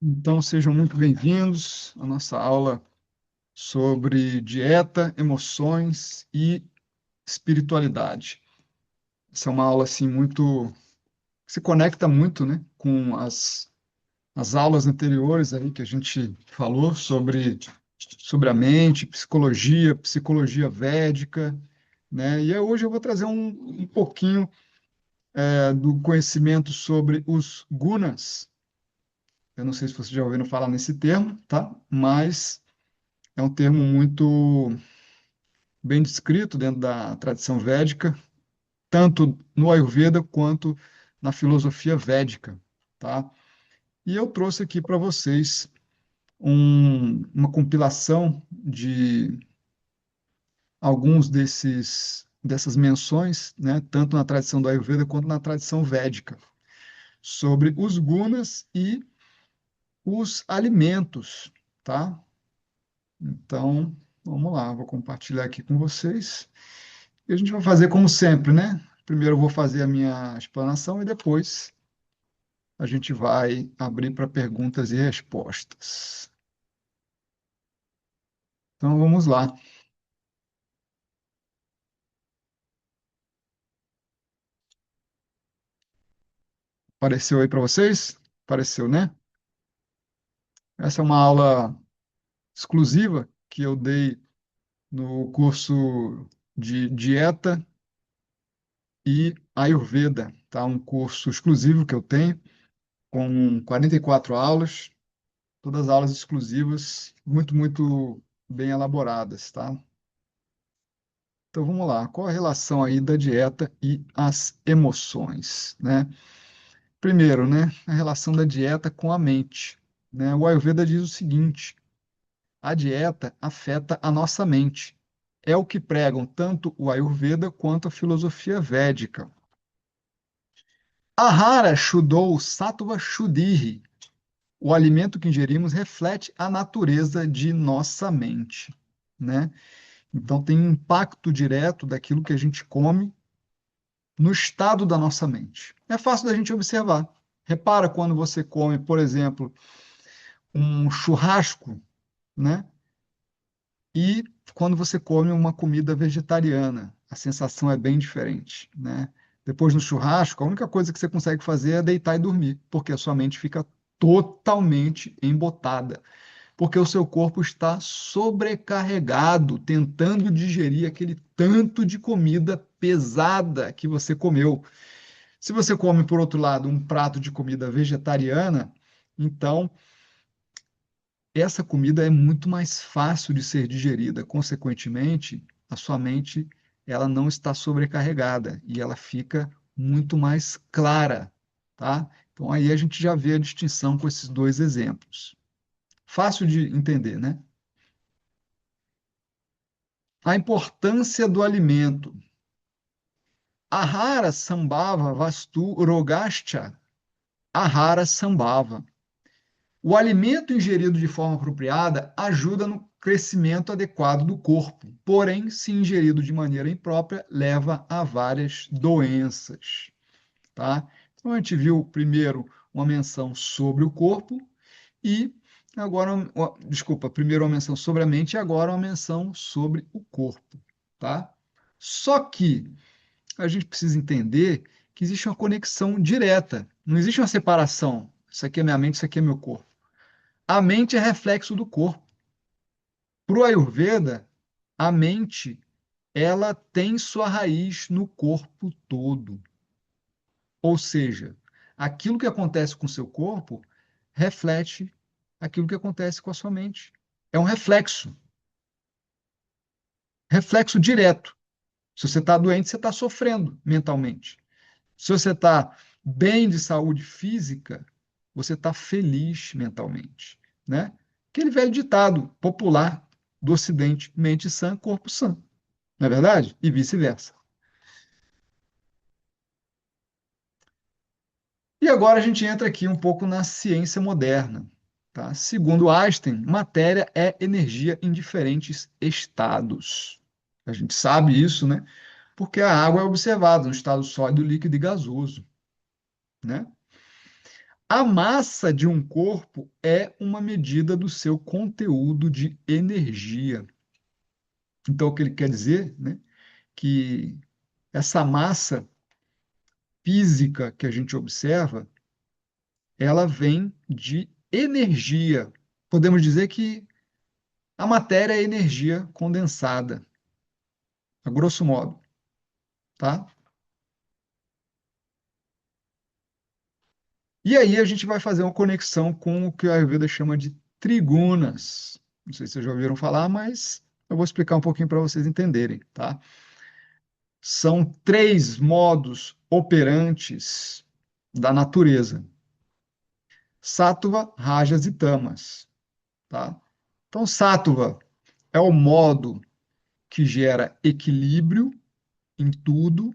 Então, sejam muito bem-vindos à nossa aula sobre dieta, emoções e espiritualidade. Essa é uma aula assim muito se conecta muito, né, com as aulas anteriores aí que a gente falou sobre a mente, psicologia védica, né? E hoje eu vou trazer um pouquinho do conhecimento sobre os gunas. Eu não sei se vocês já ouviram falar nesse termo, tá? Mas é um termo muito bem descrito dentro da tradição védica, tanto no Ayurveda quanto na filosofia védica, tá? E eu trouxe aqui para vocês uma compilação de alguns dessas menções, né, tanto na tradição do Ayurveda quanto na tradição védica, sobre os gunas e os alimentos, tá? Então, vamos lá, vou compartilhar aqui com vocês. E a gente vai fazer como sempre, né? Primeiro eu vou fazer a minha explanação e depois a gente vai abrir para perguntas e respostas. Então vamos lá. Apareceu aí para vocês? Apareceu, né? Essa é uma aula exclusiva que eu dei no curso de Dieta e Ayurveda, tá? Um curso exclusivo que eu tenho com 44 aulas, todas aulas exclusivas, muito bem elaboradas, tá? Então vamos lá, qual a relação aí da dieta e as emoções, né? Primeiro, né, a relação da dieta com a mente, né? O Ayurveda diz o seguinte: a dieta afeta a nossa mente. É o que pregam tanto o Ayurveda quanto a filosofia védica. Ahara Shuddho Sattva Shuddhi. O alimento que ingerimos reflete a natureza de nossa mente, né? Então tem um impacto direto daquilo que a gente come no estado da nossa mente. É fácil da gente observar. Repara quando você come, por exemplo, um churrasco, né? E quando você come uma comida vegetariana, a sensação é bem diferente, né? Depois no churrasco, a única coisa que você consegue fazer é deitar e dormir, porque a sua mente fica totalmente embotada, porque o seu corpo está sobrecarregado, tentando digerir aquele tanto de comida pesada que você comeu. Se você come, por outro lado, um prato de comida vegetariana, então essa comida é muito mais fácil de ser digerida. Consequentemente, a sua mente ela não está sobrecarregada e ela fica muito mais clara, tá? Então aí a gente já vê a distinção com esses dois exemplos. Fácil de entender, né? A importância do alimento. Ahara sambhava vastu rogashcha. Ahara sambhava. O alimento ingerido de forma apropriada ajuda no crescimento adequado do corpo, porém, se ingerido de maneira imprópria, leva a várias doenças, tá? Então, a gente viu primeiro uma menção sobre o corpo e agora, desculpa, primeiro uma menção sobre a mente e agora uma menção sobre o corpo, tá? Só que a gente precisa entender que existe uma conexão direta, não existe uma separação. Isso aqui é minha mente, isso aqui é meu corpo. A mente é reflexo do corpo. Para o Ayurveda, a mente ela tem sua raiz no corpo todo. Ou seja, aquilo que acontece com o seu corpo reflete aquilo que acontece com a sua mente. É um reflexo, reflexo direto. Se você está doente, você está sofrendo mentalmente. Se você está bem de saúde física, você está feliz mentalmente, né? Aquele velho ditado popular do Ocidente, mente sã, corpo sã, não é verdade? E vice-versa. E agora a gente entra aqui um pouco na ciência moderna, tá? Segundo Einstein, matéria é energia em diferentes estados. A gente sabe isso, né? Porque a água é observada no estado sólido, líquido e gasoso, né? A massa de um corpo é uma medida do seu conteúdo de energia. Então, o que ele quer dizer, né, que essa massa física que a gente observa, ela vem de energia. Podemos dizer que a matéria é energia condensada, a grosso modo, tá? E aí a gente vai fazer uma conexão com o que o Ayurveda chama de trigunas. Não sei se vocês já ouviram falar, mas eu vou explicar um pouquinho para vocês entenderem, tá? São três modos operantes da natureza: Sattva, Rajas e Tamas, tá? Então, Sattva é o modo que gera equilíbrio em tudo.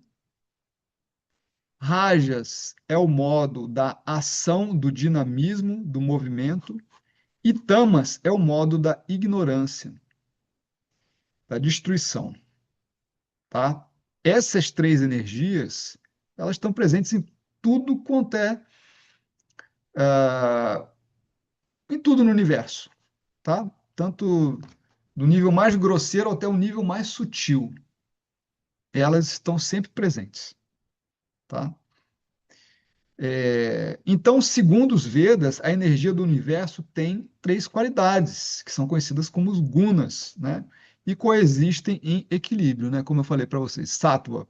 Rajas é o modo da ação, do dinamismo, do movimento. E Tamas é o modo da ignorância, da destruição, tá? Essas três energias, elas estão presentes em tudo quanto é, ah, em tudo no universo, tá? Tanto do nível mais grosseiro até o nível mais sutil. Elas estão sempre presentes, tá? Então, segundo os Vedas, a energia do universo tem três qualidades, que são conhecidas como os gunas, né? E coexistem em equilíbrio, né? Como eu falei para vocês, sattva,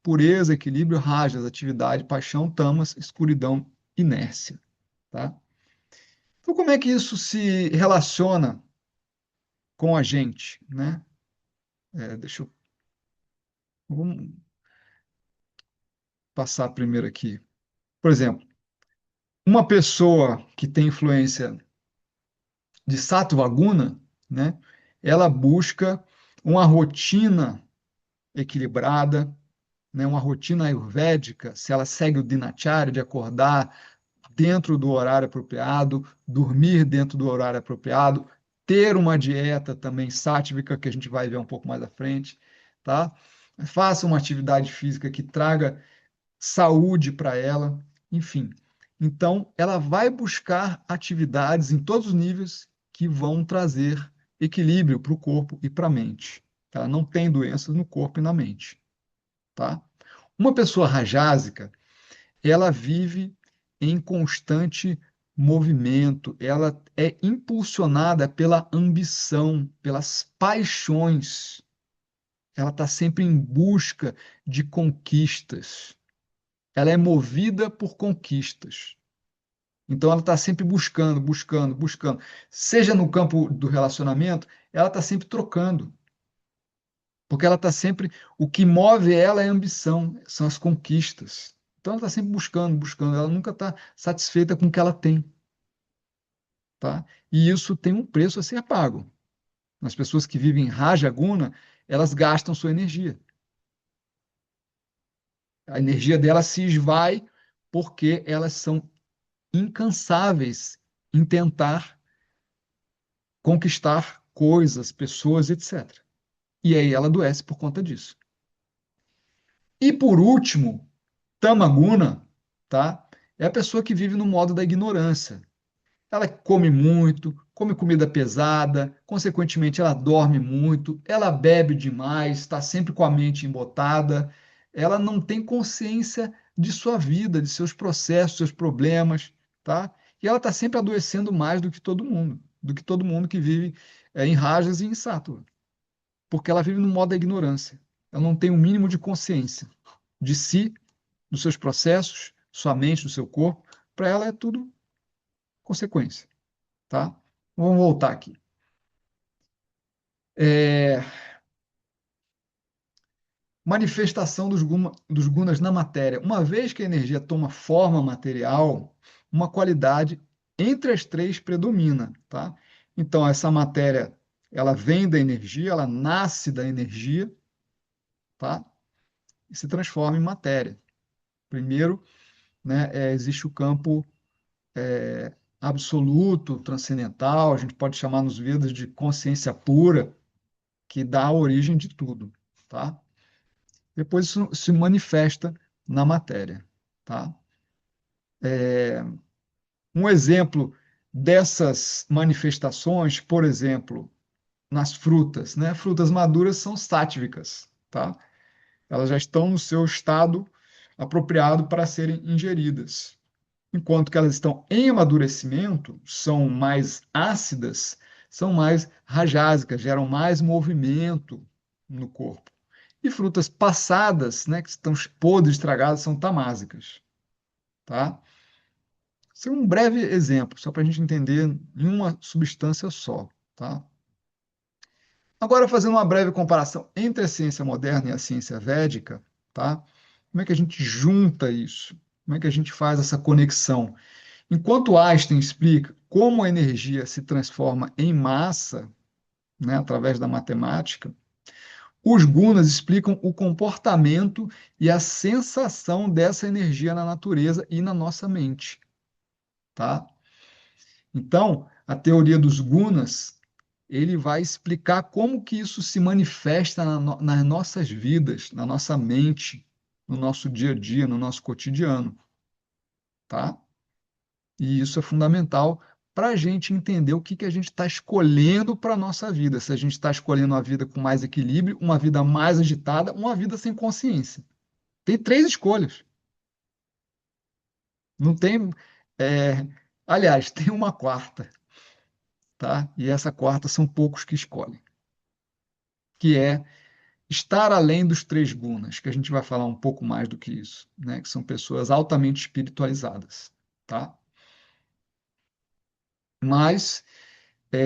pureza, equilíbrio, rajas, atividade, paixão, tamas, escuridão, inércia, tá? Então, como é que isso se relaciona com a gente, né? Deixa eu vamos passar primeiro aqui. Por exemplo, uma pessoa que tem influência de sattva guna, né? Ela busca uma rotina equilibrada, né? Uma rotina ayurvédica, se ela segue o dinacharya de acordar dentro do horário apropriado, dormir dentro do horário apropriado, ter uma dieta também sáttvica, que a gente vai ver um pouco mais à frente, tá? Faça uma atividade física que traga saúde para ela, enfim. Então, ela vai buscar atividades em todos os níveis que vão trazer equilíbrio para o corpo e para a mente. Ela não tem doenças no corpo e na mente, tá? Uma pessoa rajásica, ela vive em constante movimento, ela é impulsionada pela ambição, pelas paixões. Ela está sempre em busca de conquistas. Ela é movida por conquistas. Então ela está sempre buscando, buscando, buscando. Seja no campo do relacionamento, ela está sempre trocando. Porque ela está sempre. O que move ela é a ambição, são as conquistas. Então ela está sempre buscando, buscando. Ela nunca está satisfeita com o que ela tem. Tá? E isso tem um preço a ser pago. As pessoas que vivem em Raja Guna, elas gastam sua energia. A energia delas se esvai porque elas são incansáveis em tentar conquistar coisas, pessoas, etc. E aí ela adoece por conta disso. E por último, Tamaguna, tá? É a pessoa que vive no modo da ignorância. Ela come muito, come comida pesada, consequentemente ela dorme muito, ela bebe demais, está sempre com a mente embotada, ela não tem consciência de sua vida, de seus processos, seus problemas, tá? E ela está sempre adoecendo mais do que todo mundo que vive em rajas e em sattva, porque ela vive no modo da ignorância. Ela não tem o mínimo de consciência de si, dos seus processos, sua mente, do seu corpo. Para ela é tudo consequência, tá? Vamos voltar aqui. É, manifestação dos gunas na matéria. Uma vez que a energia toma forma material, uma qualidade entre as três predomina, tá? Então, essa matéria, ela vem da energia, ela nasce da energia, tá? E se transforma em matéria. Primeiro, né, existe o campo absoluto, transcendental, a gente pode chamar nos Vedas de consciência pura, que dá a origem de tudo, tá? Depois isso se manifesta na matéria, tá? Um exemplo dessas manifestações, por exemplo, nas frutas, né? Frutas maduras são sáttvicas, tá? Elas já estão no seu estado apropriado para serem ingeridas. Enquanto que elas estão em amadurecimento, são mais ácidas, são mais rajásicas, geram mais movimento no corpo. E frutas passadas, né, que estão podres, estragadas, são tamásicas, tá? Isso é um breve exemplo, só para a gente entender em uma substância só, tá? Agora, fazendo uma breve comparação entre a ciência moderna e a ciência védica, tá? Como é que a gente junta isso? Como é que a gente faz essa conexão? Enquanto Einstein explica como a energia se transforma em massa, né, através da matemática, os gunas explicam o comportamento e a sensação dessa energia na natureza e na nossa mente, tá? Então, a teoria dos gunas, ele vai explicar como que isso se manifesta nas nossas vidas, na nossa mente, no nosso dia a dia, no nosso cotidiano, tá? E isso é fundamental para a gente entender o que que a gente está escolhendo para a nossa vida. Se a gente está escolhendo uma vida com mais equilíbrio, uma vida mais agitada, uma vida sem consciência. Tem três escolhas. Não tem. é, Aliás, tem uma quarta, tá? E essa quarta são poucos que escolhem, que é estar além dos três gunas, que a gente vai falar um pouco mais do que isso, né? Que são pessoas altamente espiritualizadas, tá? Mas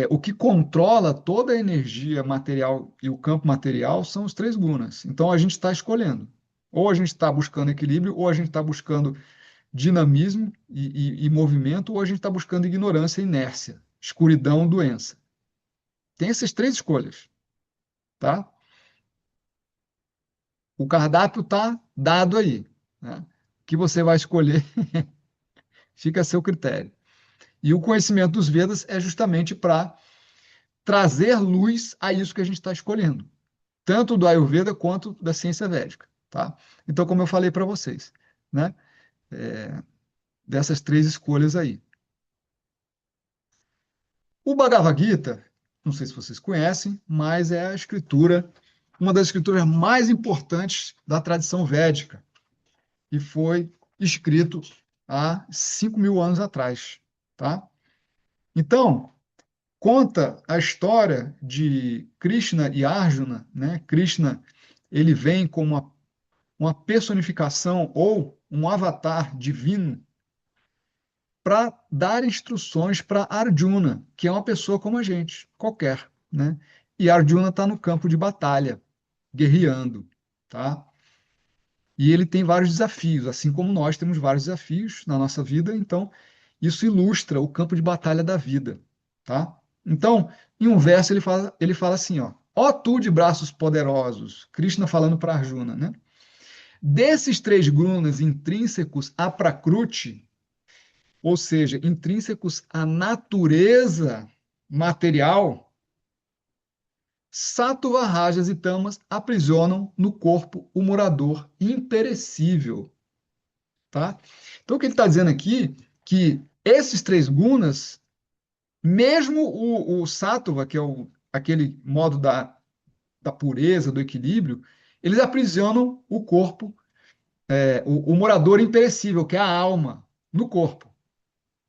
o que controla toda a energia material e o campo material são os três gunas. Então a gente está escolhendo. Ou a gente está buscando equilíbrio, ou a gente está buscando dinamismo e movimento, ou a gente está buscando ignorância e inércia, escuridão, doença. Tem essas três escolhas, tá? O cardápio está dado aí, né? O que você vai escolher fica a seu critério. E o conhecimento dos Vedas é justamente para trazer luz a isso que a gente está escolhendo, tanto do Ayurveda quanto da ciência védica, tá? Então, como eu falei para vocês, né? Dessas três escolhas aí. O Bhagavad Gita, não sei se vocês conhecem, mas é a escritura, uma das escrituras mais importantes da tradição védica, e foi escrito há 5.000 anos atrás, tá? Então, conta a história de Krishna e Arjuna, né? Krishna, ele vem como uma personificação ou um avatar divino para dar instruções para Arjuna, que é uma pessoa como a gente, qualquer, né? E Arjuna está no campo de batalha, guerreando, tá? E ele tem vários desafios, assim como nós temos vários desafios na nossa vida, então isso ilustra o campo de batalha da vida, tá? Então, em um verso ele fala assim, ó tu de braços poderosos, Krishna falando para Arjuna, né? Desses três gunas intrínsecos a Prakruti, ou seja, intrínsecos à natureza material, Sattva, Rajas e Tamas aprisionam no corpo o morador imperecível, tá? Então, o que ele está dizendo aqui, que esses três gunas, mesmo o Sattva, que é aquele modo da pureza, do equilíbrio, eles aprisionam o corpo, o morador imperecível, que é a alma, no corpo,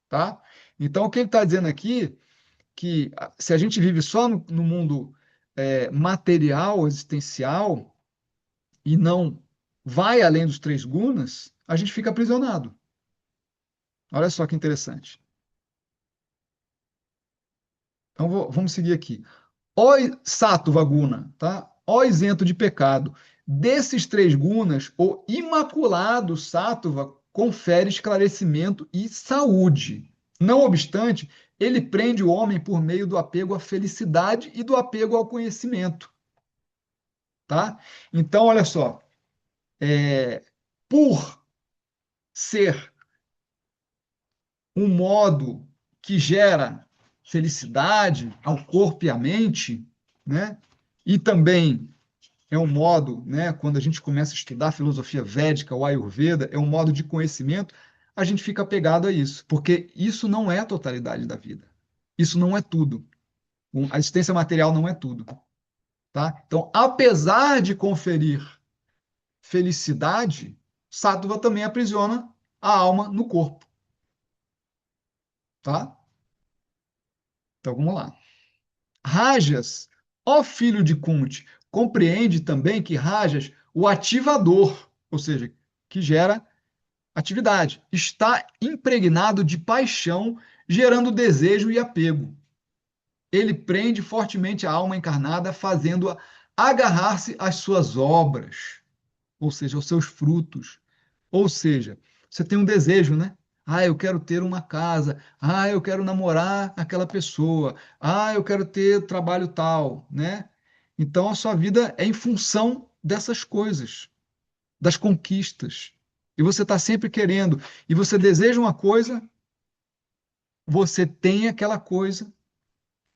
tá? Então, o que ele está dizendo aqui, que se a gente vive só no mundo material, existencial, e não vai além dos três gunas, a gente fica aprisionado. Olha só que interessante. Então, vamos seguir aqui. Ó Sattva Guna, tá? Ó isento de pecado. Desses três gunas, o imaculado Sattva confere esclarecimento e saúde. Não obstante, ele prende o homem por meio do apego à felicidade e do apego ao conhecimento, tá? Então, olha só, por ser um modo que gera felicidade ao corpo e à mente, né? E também é um modo, né, quando a gente começa a estudar filosofia védica, o Ayurveda, é um modo de conhecimento. a gente fica apegado a isso, porque isso não é a totalidade da vida. Isso não é tudo. A existência material não é tudo, tá? Então, apesar de conferir felicidade, Sattva também aprisiona a alma no corpo, tá? Então, vamos lá. Rajas, ó filho de Kunti, compreende também que Rajas, o ativador, ou seja, que gera atividade, está impregnado de paixão, gerando desejo e apego. Ele prende fortemente a alma encarnada, fazendo-a agarrar-se às suas obras, ou seja, aos seus frutos. Ou seja, você tem um desejo, né? Ah, eu quero ter uma casa. Ah, eu quero namorar aquela pessoa. Ah, eu quero ter trabalho tal, né? Então a sua vida é em função dessas coisas, das conquistas. E você está sempre querendo. E você deseja uma coisa, você tem aquela coisa,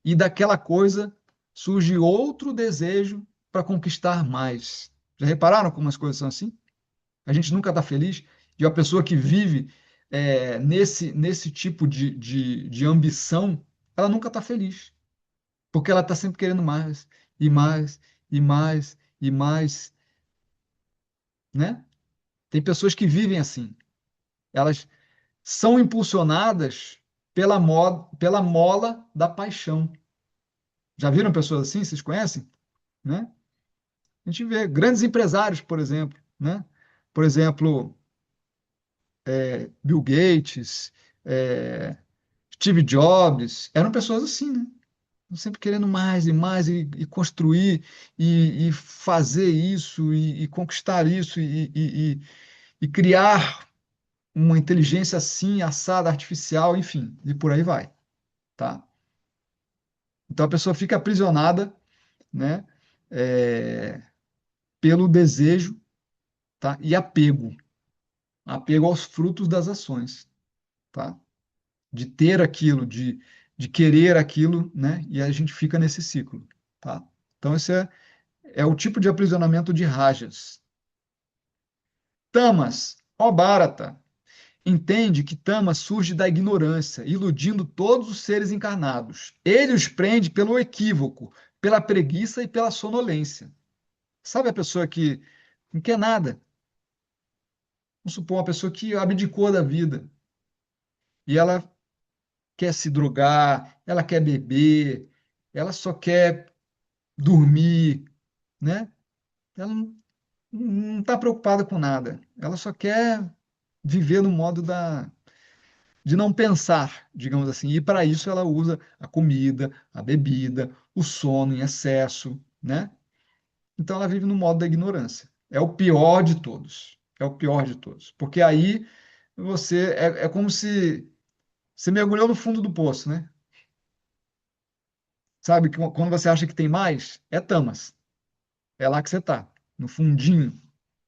e daquela coisa surge outro desejo para conquistar mais. Já repararam como as coisas são assim? A gente nunca está feliz. E a pessoa que vive nesse tipo de ambição, ela nunca está feliz. Porque ela está sempre querendo mais, e mais, e mais, e mais, né? Tem pessoas que vivem assim. Elas são impulsionadas pela mola da paixão. Já viram pessoas assim? Vocês conhecem? Né? A gente vê grandes empresários, por exemplo, né? Por exemplo, Bill Gates, é, Steve Jobs, eram pessoas assim, né? Sempre querendo mais e mais e construir e fazer isso e conquistar isso e criar uma inteligência assim, assada, artificial, enfim, e por aí vai, tá? Então a pessoa fica aprisionada, né? é, Pelo desejo, tá? E apego aos frutos das ações, tá? De ter aquilo, de querer aquilo, né? E a gente fica nesse ciclo, tá? Então, esse é o tipo de aprisionamento de rajas. Tamas, ó Bharata, entende que Tamas surge da ignorância, iludindo todos os seres encarnados. Ele os prende pelo equívoco, pela preguiça e pela sonolência. Sabe a pessoa que não quer nada? Vamos supor uma pessoa que abdicou da vida e ela quer se drogar, ela quer beber, ela só quer dormir, né? Ela não está preocupada com nada. Ela só quer viver no modo de não pensar, digamos assim. E para isso ela usa a comida, a bebida, o sono em excesso, né? Então ela vive no modo da ignorância. É o pior de todos. É o pior de todos. Porque aí é como se você mergulhou no fundo do poço, né? Sabe que quando você acha que tem mais, é tamas. É lá que você está, no fundinho,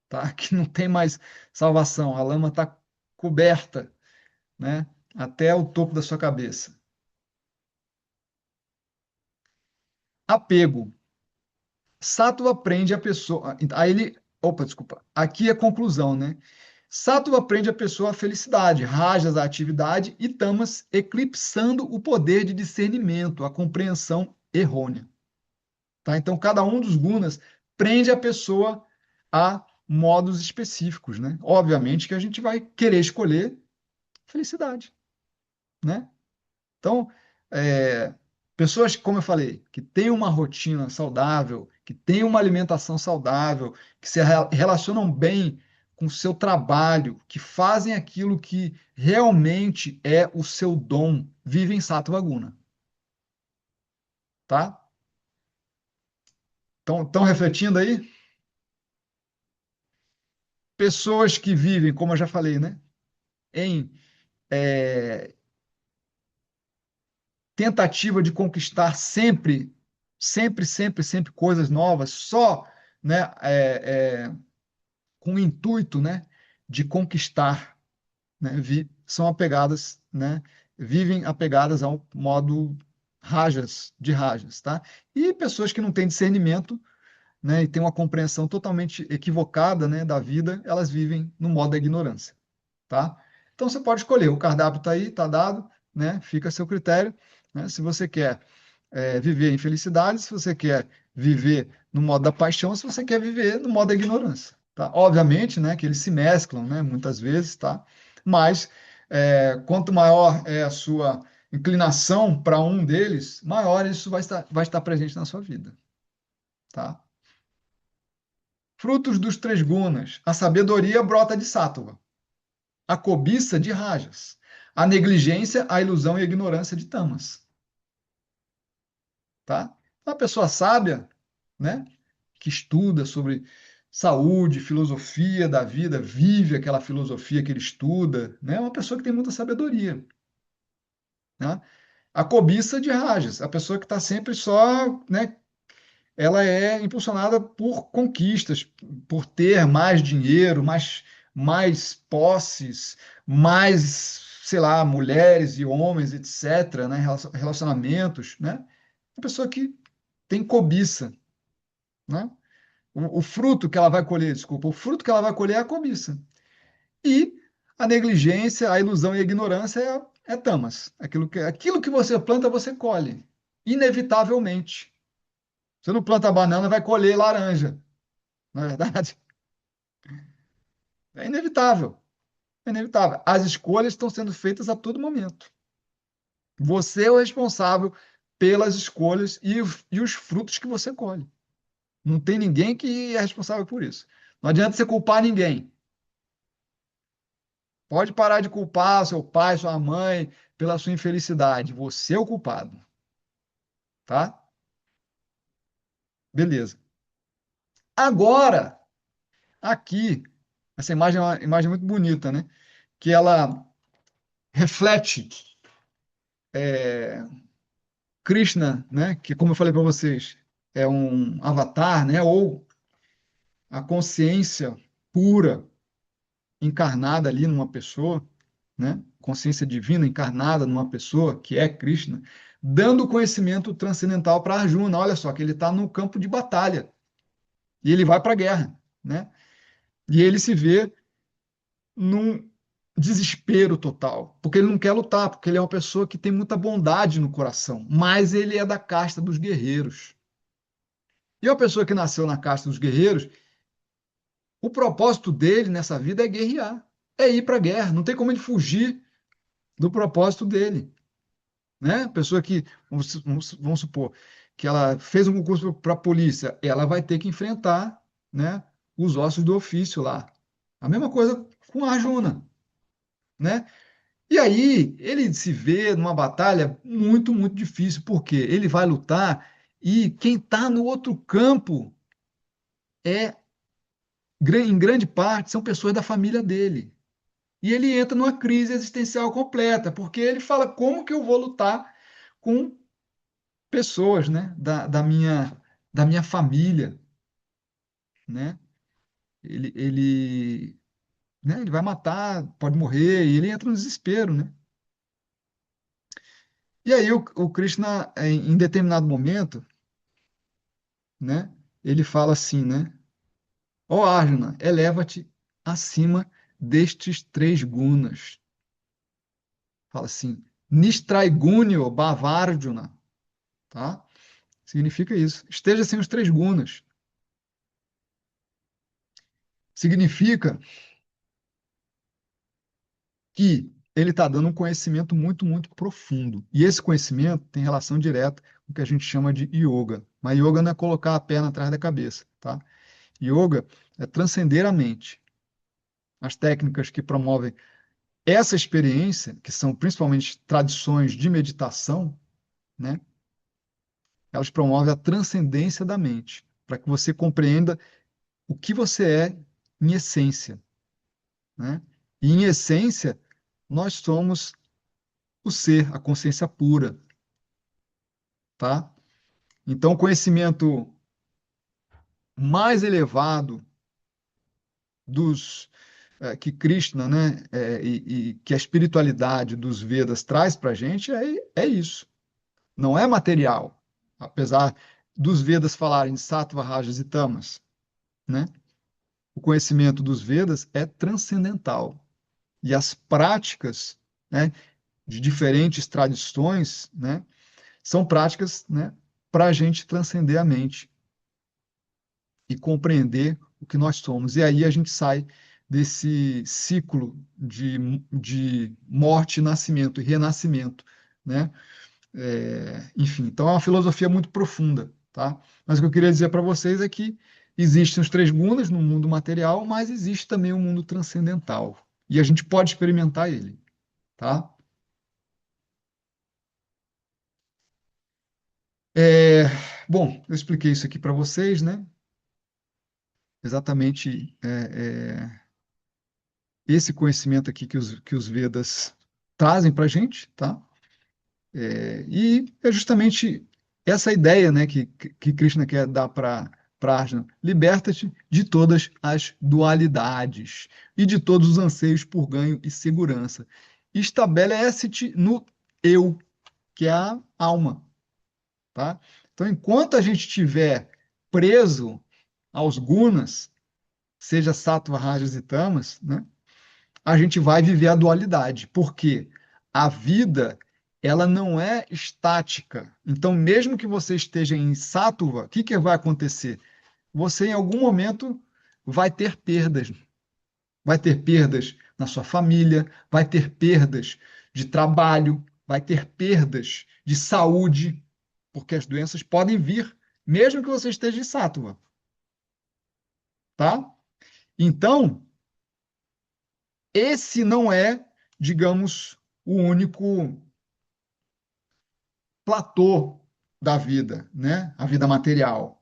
tá? Que não tem mais salvação. A lama está coberta, né? Até o topo da sua cabeça. Apego. Sattva prende a pessoa. Aí ele. Opa, desculpa. Aqui é a conclusão, né? Sattva prende a pessoa à felicidade, rajas à atividade e tamas eclipsando o poder de discernimento, a compreensão errônea. Tá? Então, cada um dos gunas prende a pessoa a modos específicos, né? Obviamente que a gente vai querer escolher felicidade, né? Então, é, pessoas, como eu falei, que têm uma rotina saudável, que têm uma alimentação saudável, que se relacionam bem com o seu trabalho, que fazem aquilo que realmente é o seu dom, vivem Sattva Guna, tá? Então, estão refletindo aí? Pessoas que vivem, como eu já falei, né? Em é, tentativa de conquistar sempre, sempre, sempre, sempre coisas novas, só, né, com o intuito, né, de conquistar, né, são apegadas, né, vivem apegadas ao modo rajas, de rajas, tá? E pessoas que não têm discernimento, né, e têm uma compreensão totalmente equivocada, né, da vida, elas vivem no modo da ignorância, tá? Então você pode escolher, o cardápio está aí, está dado, né? Fica a seu critério, né? Se você quer viver em felicidade, se você quer viver no modo da paixão, se você quer viver no modo da ignorância, tá? Obviamente, né, que eles se mesclam, né, muitas vezes, tá? Mas quanto maior é a sua inclinação para um deles, maior isso vai estar presente na sua vida, tá? Frutos dos três gunas. A sabedoria brota de Sattva, a cobiça de Rajas, a negligência, a ilusão e a ignorância de Tamas, tá? Uma pessoa sábia, né, que estuda sobre saúde, filosofia da vida, vive aquela filosofia que ele estuda, né? É uma pessoa que tem muita sabedoria, né? A cobiça de Rajas, a pessoa que está sempre só, né, ela é impulsionada por conquistas, por ter mais dinheiro, mais posses, mais, sei lá, mulheres e homens, etc., né? Relacionamentos, né? Uma pessoa que tem cobiça, né? O fruto que ela vai colher, desculpa, o fruto que ela vai colher é a cobiça. E a negligência, a ilusão e a ignorância é tamas. Aquilo que você planta, você colhe, inevitavelmente. Você não planta banana, vai colher laranja. Na verdade, é inevitável. É inevitável. As escolhas estão sendo feitas a todo momento. Você é o responsável pelas escolhas e os frutos que você colhe. Não tem ninguém que é responsável por isso. Não adianta você culpar ninguém. Pode parar de culpar seu pai, sua mãe pela sua infelicidade. Você é o culpado, tá? Beleza. Agora, aqui, essa imagem é uma imagem muito bonita, né? Que ela reflete Krishna, né, que como eu falei para vocês, é um avatar, né, ou a consciência pura encarnada ali numa pessoa, né, consciência divina encarnada numa pessoa, que é Krishna, dando conhecimento transcendental para Arjuna. Olha só, que ele está no campo de batalha e ele vai para a guerra, né? E ele se vê num desespero total, porque ele não quer lutar, porque ele é uma pessoa que tem muita bondade no coração, mas ele é da casta dos guerreiros. E uma pessoa que nasceu na casta dos guerreiros, o propósito dele nessa vida é guerrear, é ir para a guerra. Não tem como ele fugir do propósito dele, né? Pessoa que, vamos supor, que ela fez um concurso para a polícia, ela vai ter que enfrentar, né, os ossos do ofício lá. A mesma coisa com a Arjuna, né? E aí ele se vê numa batalha muito, muito difícil, porque ele vai lutar e quem está no outro campo é em grande parte, são pessoas da família dele. E ele entra numa crise existencial completa, porque ele fala: como que eu vou lutar com pessoas, né, da minha família, né? Ele vai matar, pode morrer, e ele entra no desespero, né? E aí o Krishna, em determinado momento, né, ele fala assim, né? Ó Arjuna, eleva-te acima destes três gunas. Fala assim, Nistraigunio Bhavarjuna, tá? Significa isso. Esteja sem os três gunas. Significa que ele está dando um conhecimento muito, muito profundo. E esse conhecimento tem relação direta com o que a gente chama de yoga. Mas yoga não é colocar a perna atrás da cabeça, tá? Yoga é transcender a mente. As técnicas que promovem essa experiência, que são principalmente tradições de meditação, né? Elas promovem a transcendência da mente, para que você compreenda o que você é em essência, né? E em essência, nós somos o ser, a consciência pura, tá? Então, o conhecimento mais elevado dos que Krishna, né, e que a espiritualidade dos Vedas traz para a gente é isso. Não é material, apesar dos Vedas falarem de Sattva, Rajas e Tamas, né? O conhecimento dos Vedas é transcendental. e as práticas, né, de diferentes tradições, né, são práticas, né, para a gente transcender a mente e compreender o que nós somos. E aí a gente sai desse ciclo de morte, nascimento e renascimento, né? Enfim, então é uma filosofia muito profunda, tá? Mas o que eu queria dizer para vocês é que existem os três gunas no mundo material, mas existe também o mundo transcendental. E a gente pode experimentar ele, tá? É, bom, eu expliquei isso aqui para vocês, né? Exatamente esse conhecimento aqui que os Vedas trazem para a gente, tá? E é justamente essa ideia, né, que Krishna quer dar para Arjuna. Liberta-te de todas as dualidades e de todos os anseios por ganho e segurança. Estabelece-te no eu, que é a alma, tá? Então, enquanto a gente estiver preso aos gunas, seja sattva, rajas e tamas, né, a gente vai viver a dualidade, porque a vida ela não é estática. Então, mesmo que você esteja em sattva, o que que vai acontecer? Você em algum momento vai ter perdas, vai ter perdas na sua família, vai ter perdas de trabalho, vai ter perdas de saúde, porque as doenças podem vir, mesmo que você esteja em sattva, tá? Então, esse não é, digamos, o único platô da vida, né? A vida material,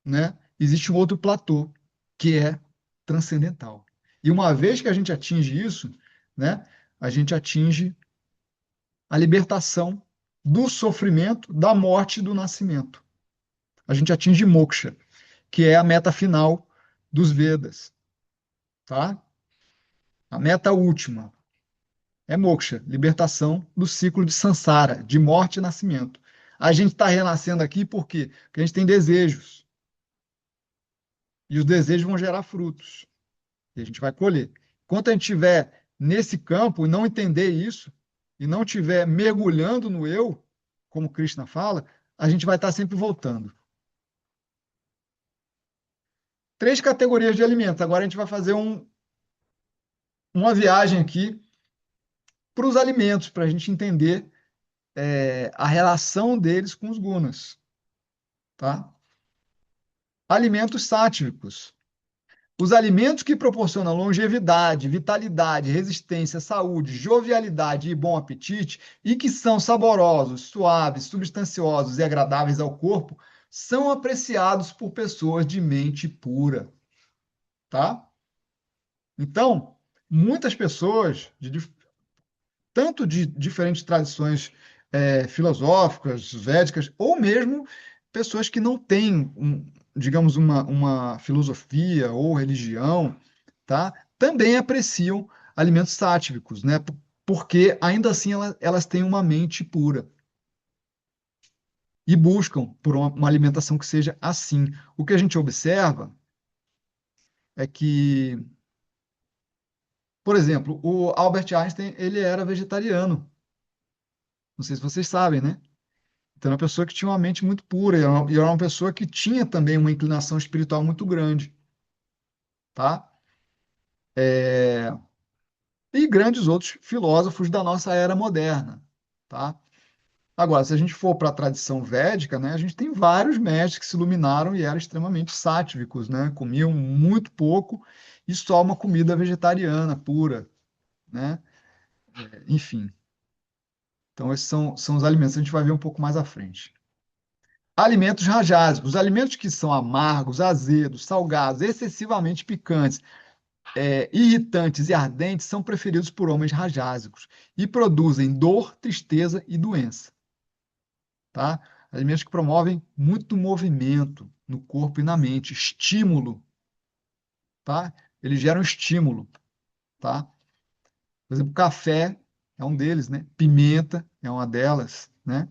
né? Existe um outro platô que é transcendental. E uma vez que a gente atinge isso, né? A gente atinge a libertação do sofrimento, da morte e do nascimento. A gente atinge moksha, que é a meta final dos Vedas, tá? A meta última é moksha, libertação do ciclo de samsara, de morte e nascimento. A gente está renascendo aqui por quê? Porque a gente tem desejos. E os desejos vão gerar frutos. E a gente vai colher. Enquanto a gente estiver nesse campo e não entender isso, e não estiver mergulhando no eu, como Krishna fala, a gente vai estar sempre voltando. Três categorias de alimentos. Agora a gente vai fazer uma viagem aqui para os alimentos, para a gente entender a relação deles com os gunas. Tá? Alimentos sáttvicos. Os alimentos que proporcionam longevidade, vitalidade, resistência, saúde, jovialidade e bom apetite, e que são saborosos, suaves, substanciosos e agradáveis ao corpo, são apreciados por pessoas de mente pura, tá? Então, muitas pessoas, tanto de diferentes tradições filosóficas, védicas, ou mesmo pessoas que não têm, digamos, uma filosofia ou religião, tá? Também apreciam alimentos sátívicos, né? Porque ainda assim elas têm uma mente pura e buscam por uma alimentação que seja assim. O que a gente observa é que, por exemplo, o Albert Einstein, ele era vegetariano. Não sei se vocês sabem, né? Então, era uma pessoa que tinha uma mente muito pura, e era uma pessoa que tinha também uma inclinação espiritual muito grande, tá? E grandes outros filósofos da nossa era moderna, tá? Agora, se a gente for para a tradição védica, né, a gente tem vários mestres que se iluminaram e eram extremamente sátívicos, né? Comiam muito pouco e só uma comida vegetariana pura, né? Enfim, então esses são os alimentos que a gente vai ver um pouco mais à frente. Alimentos rajásicos, os alimentos que são amargos, azedos, salgados, excessivamente picantes, irritantes e ardentes são preferidos por homens rajásicos e produzem dor, tristeza e doença, tá? Alimentos que promovem muito movimento no corpo e na mente, estímulo, tá? Eles geram estímulo, tá? Por exemplo, café é um deles, né? Pimenta é uma delas, né?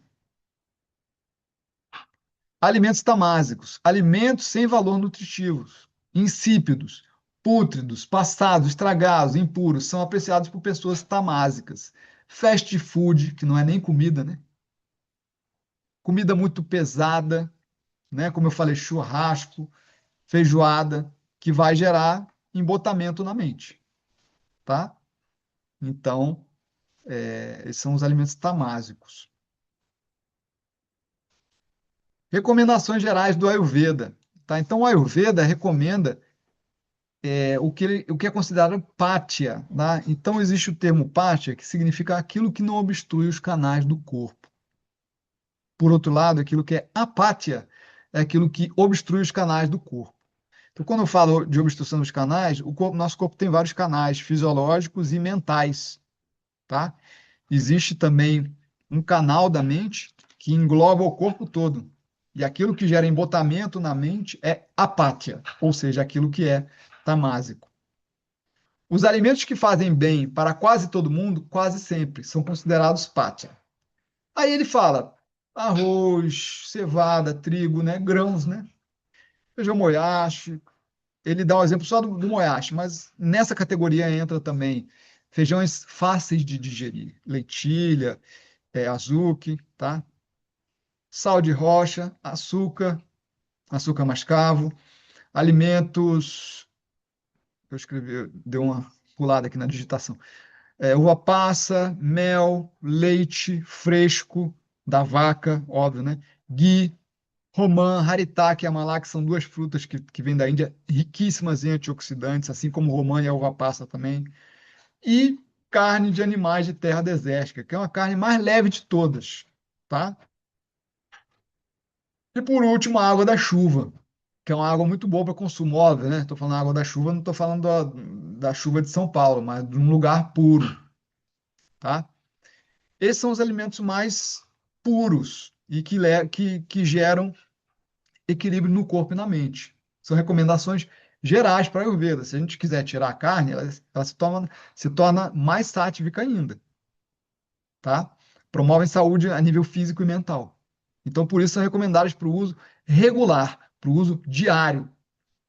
Alimentos tamásicos, alimentos sem valor nutritivo, insípidos, pútridos, passados, estragados, impuros, são apreciados por pessoas tamásicas. Fast food, que não é nem comida, né? Comida muito pesada, né? Como eu falei, churrasco, feijoada, que vai gerar embotamento na mente, tá? Então, esses são os alimentos tamásicos. Recomendações gerais do Ayurveda, tá? Então, o Ayurveda recomenda o que é considerado pátia, tá? Então, existe o termo pátia, que significa aquilo que não obstrui os canais do corpo. Por outro lado, aquilo que é apátia é aquilo que obstrui os canais do corpo. Então, quando eu falo de obstrução dos canais, nosso corpo tem vários canais fisiológicos e mentais, tá? Existe também um canal da mente que engloba o corpo todo. E aquilo que gera embotamento na mente é apátia, ou seja, aquilo que é tamásico. Os alimentos que fazem bem para quase todo mundo, quase sempre, são considerados pátia. Aí ele fala arroz, cevada, trigo, né, grãos, né? Feijão moyashi. Ele dá o exemplo só do moyashi, mas nessa categoria entra também feijões fáceis de digerir, lentilha, azuki, tá? Sal de rocha, açúcar, açúcar mascavo, alimentos. Eu escrevi, deu uma pulada aqui na digitação. Uva passa, mel, leite fresco da vaca, óbvio, né? Ghee, romã, haritaki e amalá, que são duas frutas que vêm da Índia, riquíssimas em antioxidantes, assim como o romã e a uva passa também. E carne de animais de terra desértica, que é uma carne mais leve de todas, tá? E por último, a água da chuva, que é uma água muito boa para consumo, óbvio, né? Estou falando água da chuva, não estou falando da chuva de São Paulo, mas de um lugar puro, tá? Esses são os alimentos mais puros e que geram equilíbrio no corpo e na mente. São recomendações gerais para a Ayurveda. Se a gente quiser tirar a carne, ela se torna mais sátrica ainda, tá? Promovem saúde a nível físico e mental. Então, por isso, são recomendadas para o uso regular, para o uso diário.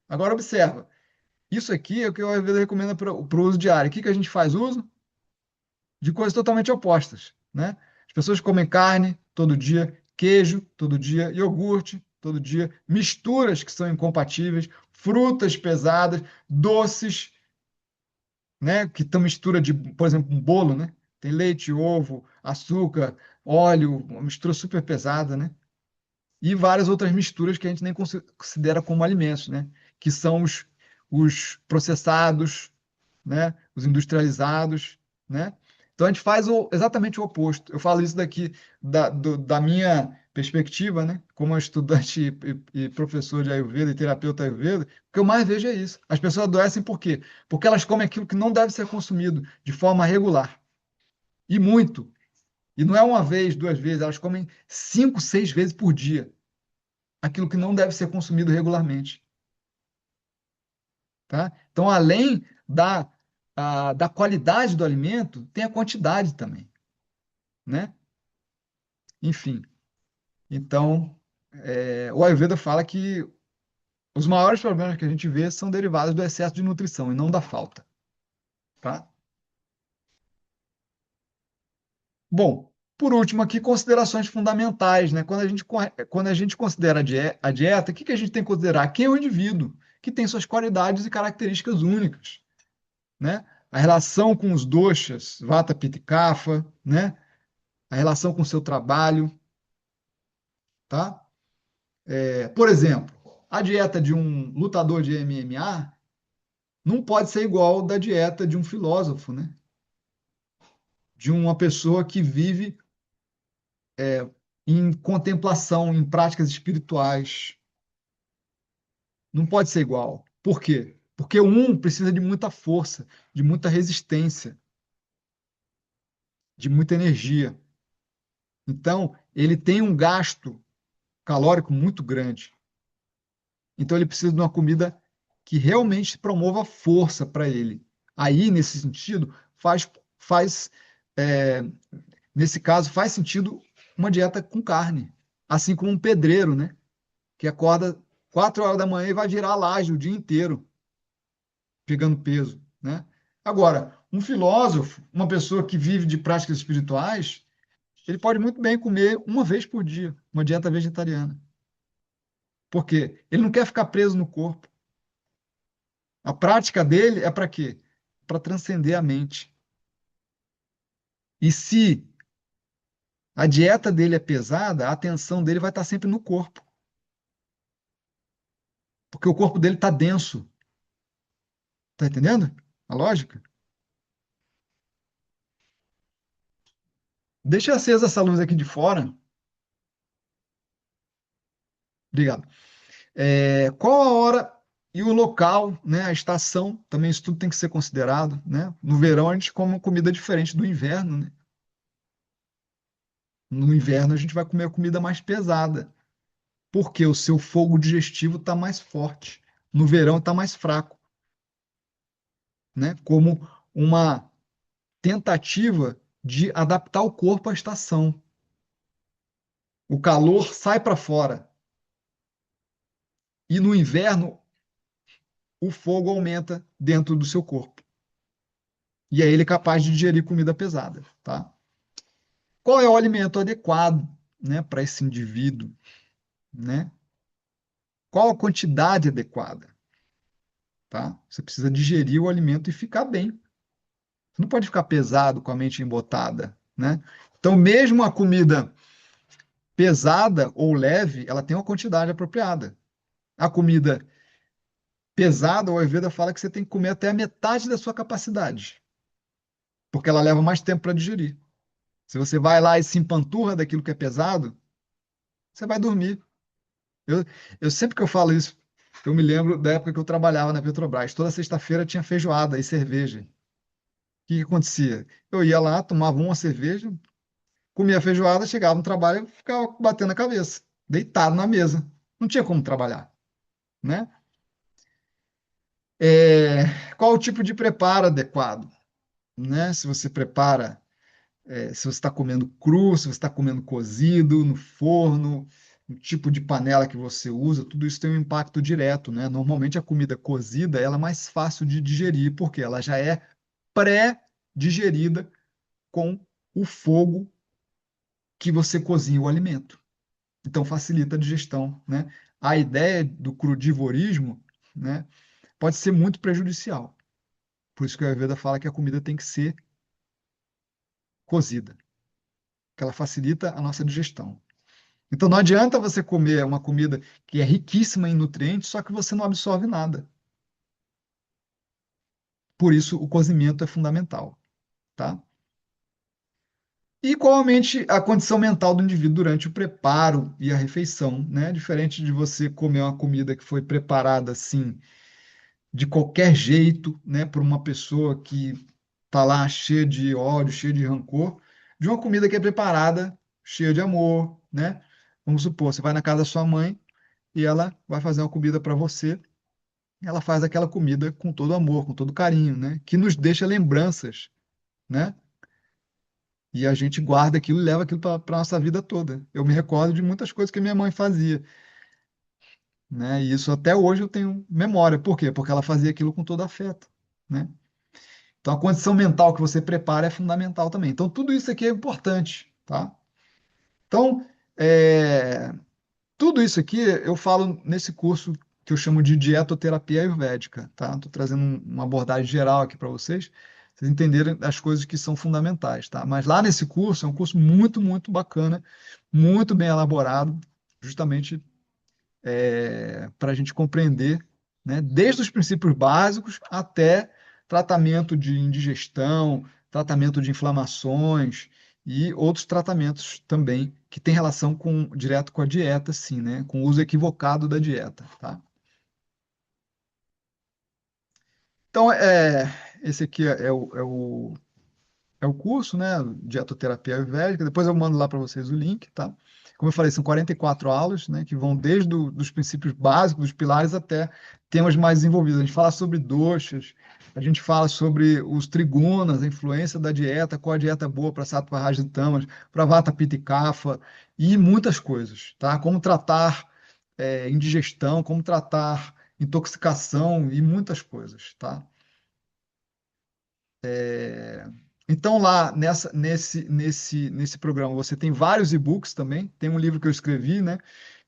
Agora, observa, isso aqui é o que a Ayurveda recomenda para o uso diário. O que a gente faz uso? De coisas totalmente opostas, né? As pessoas comem carne todo dia, queijo todo dia, iogurte todo dia, misturas que são incompatíveis, frutas pesadas, doces, né? Que estão mistura de, por exemplo, um bolo, né? Tem leite, ovo, açúcar, óleo, uma mistura super pesada, né? E várias outras misturas que a gente nem considera como alimentos, né? Que são os processados, né? Os industrializados, né? Então a gente faz exatamente o oposto. Eu falo isso daqui da minha perspectiva, né? Como estudante e professor de Ayurveda e terapeuta Ayurveda, o que eu mais vejo é isso. As pessoas adoecem por quê? Porque elas comem aquilo que não deve ser consumido de forma regular. E muito. E não é uma vez, duas vezes, elas comem 5, 6 vezes por dia aquilo que não deve ser consumido regularmente, tá? Então, além da qualidade do alimento, tem a quantidade também, né? Enfim, então, o Ayurveda fala que os maiores problemas que a gente vê são derivados do excesso de nutrição e não da falta, tá? Bom, por último aqui, considerações fundamentais, né? Quando a gente considera a dieta, o que que a gente tem que considerar? Quem é o indivíduo, que tem suas qualidades e características únicas, né? A relação com os doshas, Vata, Pitta e Kapha, né? A relação com o seu trabalho, tá? Por exemplo, a dieta de um lutador de MMA não pode ser igual da dieta de um filósofo, né? De uma pessoa que vive em contemplação, em práticas espirituais. Não pode ser igual. Por quê? Porque um precisa de muita força, de muita resistência, de muita energia. Então, ele tem um gasto calórico muito grande. Então ele precisa de uma comida que realmente promova força para ele. Aí, nesse sentido, faz é, nesse caso, faz sentido uma dieta com carne. Assim como um pedreiro, né? Que acorda 4 horas da manhã e vai virar laje o dia inteiro. pegando peso, né? Agora, um filósofo, uma pessoa que vive de práticas espirituais, ele pode muito bem comer uma vez por dia, uma dieta vegetariana. Por quê? Ele não quer ficar preso no corpo. A prática dele é para quê? Para transcender a mente. E se a dieta dele é pesada, a atenção dele vai estar sempre no corpo, porque o corpo dele está denso. Tá entendendo a lógica? Deixa acesa essa luz aqui de fora. Obrigado. Qual a hora e o local, né? A estação, também isso tudo tem que ser considerado, né? No verão a gente come comida diferente do inverno, né? No inverno a gente vai comer comida mais pesada, porque o seu fogo digestivo está mais forte. No verão está mais fraco, né? Como uma tentativa de adaptar o corpo à estação. O calor sai para fora. E no inverno o fogo aumenta dentro do seu corpo. E aí ele é capaz de digerir comida pesada, tá? Qual é o alimento adequado, né, para esse indivíduo, né? Qual a quantidade adequada, tá? Você precisa digerir o alimento e ficar bem. Você não pode ficar pesado com a mente embotada, né? Então, mesmo a comida pesada ou leve, ela tem uma quantidade apropriada. A comida pesada, o Ayurveda fala que você tem que comer até a metade da sua capacidade, porque ela leva mais tempo para digerir. Se você vai lá e se empanturra daquilo que é pesado, você vai dormir. Eu, eu sempre que eu falo isso, eu me lembro da época que eu trabalhava na Petrobras. Toda sexta-feira tinha feijoada e cerveja. O que que acontecia? Eu ia lá, tomava uma cerveja, comia a feijoada, chegava no trabalho e ficava batendo a cabeça, deitado na mesa. Não tinha como trabalhar, né? Qual o tipo de preparo adequado, né? Se você prepara se você está comendo cru, se você está comendo cozido, no forno, o tipo de panela que você usa, tudo isso tem um impacto direto, né? Normalmente a comida cozida ela é mais fácil de digerir, porque ela já é pré-digerida com o fogo que você cozinha o alimento. Então facilita a digestão, né? A ideia do crudivorismo, né, pode ser muito prejudicial. Por isso que a Ayurveda fala que a comida tem que ser cozida, que ela facilita a nossa digestão. Então não adianta você comer uma comida que é riquíssima em nutrientes, só que você não absorve nada. Por isso o cozimento é fundamental, tá? E igualmente a condição mental do indivíduo durante o preparo e a refeição, né? Diferente de você comer uma comida que foi preparada assim de qualquer jeito, né, por uma pessoa que tá lá cheia de ódio, cheia de rancor, de uma comida que é preparada cheia de amor, né? Vamos supor, você vai na casa da sua mãe e ela vai fazer uma comida para você. Ela faz aquela comida com todo amor, com todo carinho, né? Que nos deixa lembranças, né? E a gente guarda aquilo e leva aquilo para a nossa vida toda. Eu me recordo de muitas coisas que minha mãe fazia, né? E isso até hoje eu tenho memória. Por quê? Porque ela fazia aquilo com todo afeto, né? Então a condição mental que você prepara é fundamental também. Então tudo isso aqui é importante, tá? Então, é, tudo isso aqui eu falo nesse curso que eu chamo de dietoterapia ayurvédica, tá? Estou trazendo uma abordagem geral aqui para vocês entenderem as coisas que são fundamentais, tá? Mas lá nesse curso é um curso muito, muito bacana, muito bem elaborado, justamente para a gente compreender, né? Desde os princípios básicos até tratamento de indigestão, tratamento de inflamações e outros tratamentos também que tem relação direto com a dieta, sim, né? Com o uso equivocado da dieta, tá? Então, esse aqui é o curso, né? Dietoterapia Ayurvédica. Depois eu mando lá para vocês o link, tá? Como eu falei, são 44 aulas, né? Que vão desde os princípios básicos, dos pilares, até temas mais desenvolvidos. A gente fala sobre doshas, a gente fala sobre os trigunas, a influência da dieta, qual a dieta boa para Sattva, Rajas e Tamas, para Vata, Pitta e Kapha, e muitas coisas, tá? Como tratar indigestão, como tratar intoxicação e muitas coisas, tá? Então, lá nesse programa, você tem vários e-books também. Tem um livro que eu escrevi, né?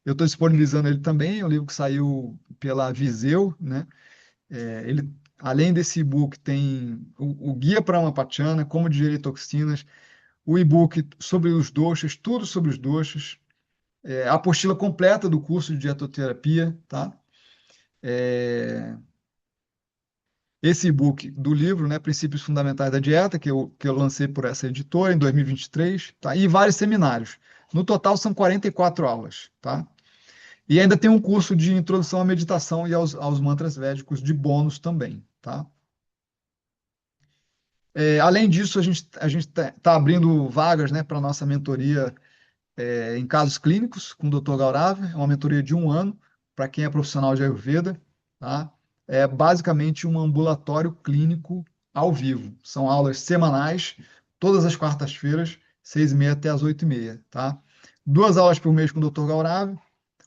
Eu estou disponibilizando ele também. É um livro que saiu pela Viseu, né? Ele, além desse e-book, tem o Guia para uma Pachana, Como Digerir Toxinas, o e-book sobre os doshas, tudo sobre os doshas, a apostila completa do curso de dietoterapia, tá? É, esse e-book do livro, né, Princípios Fundamentais da Dieta, que eu lancei por essa editora em 2023, tá? E vários seminários. No total são 44 aulas, tá? E ainda tem um curso de introdução à meditação e aos mantras védicos de bônus também, tá? Além disso, a gente tá abrindo vagas, né, para nossa mentoria em casos clínicos com o Dr. Gaurav, é uma mentoria de 1 ano para quem é profissional de Ayurveda, tá? É basicamente um ambulatório clínico ao vivo. São aulas semanais, todas as quartas-feiras, 6h30 até as 8h30, tá? 2 aulas por mês com o Dr. Gaurav,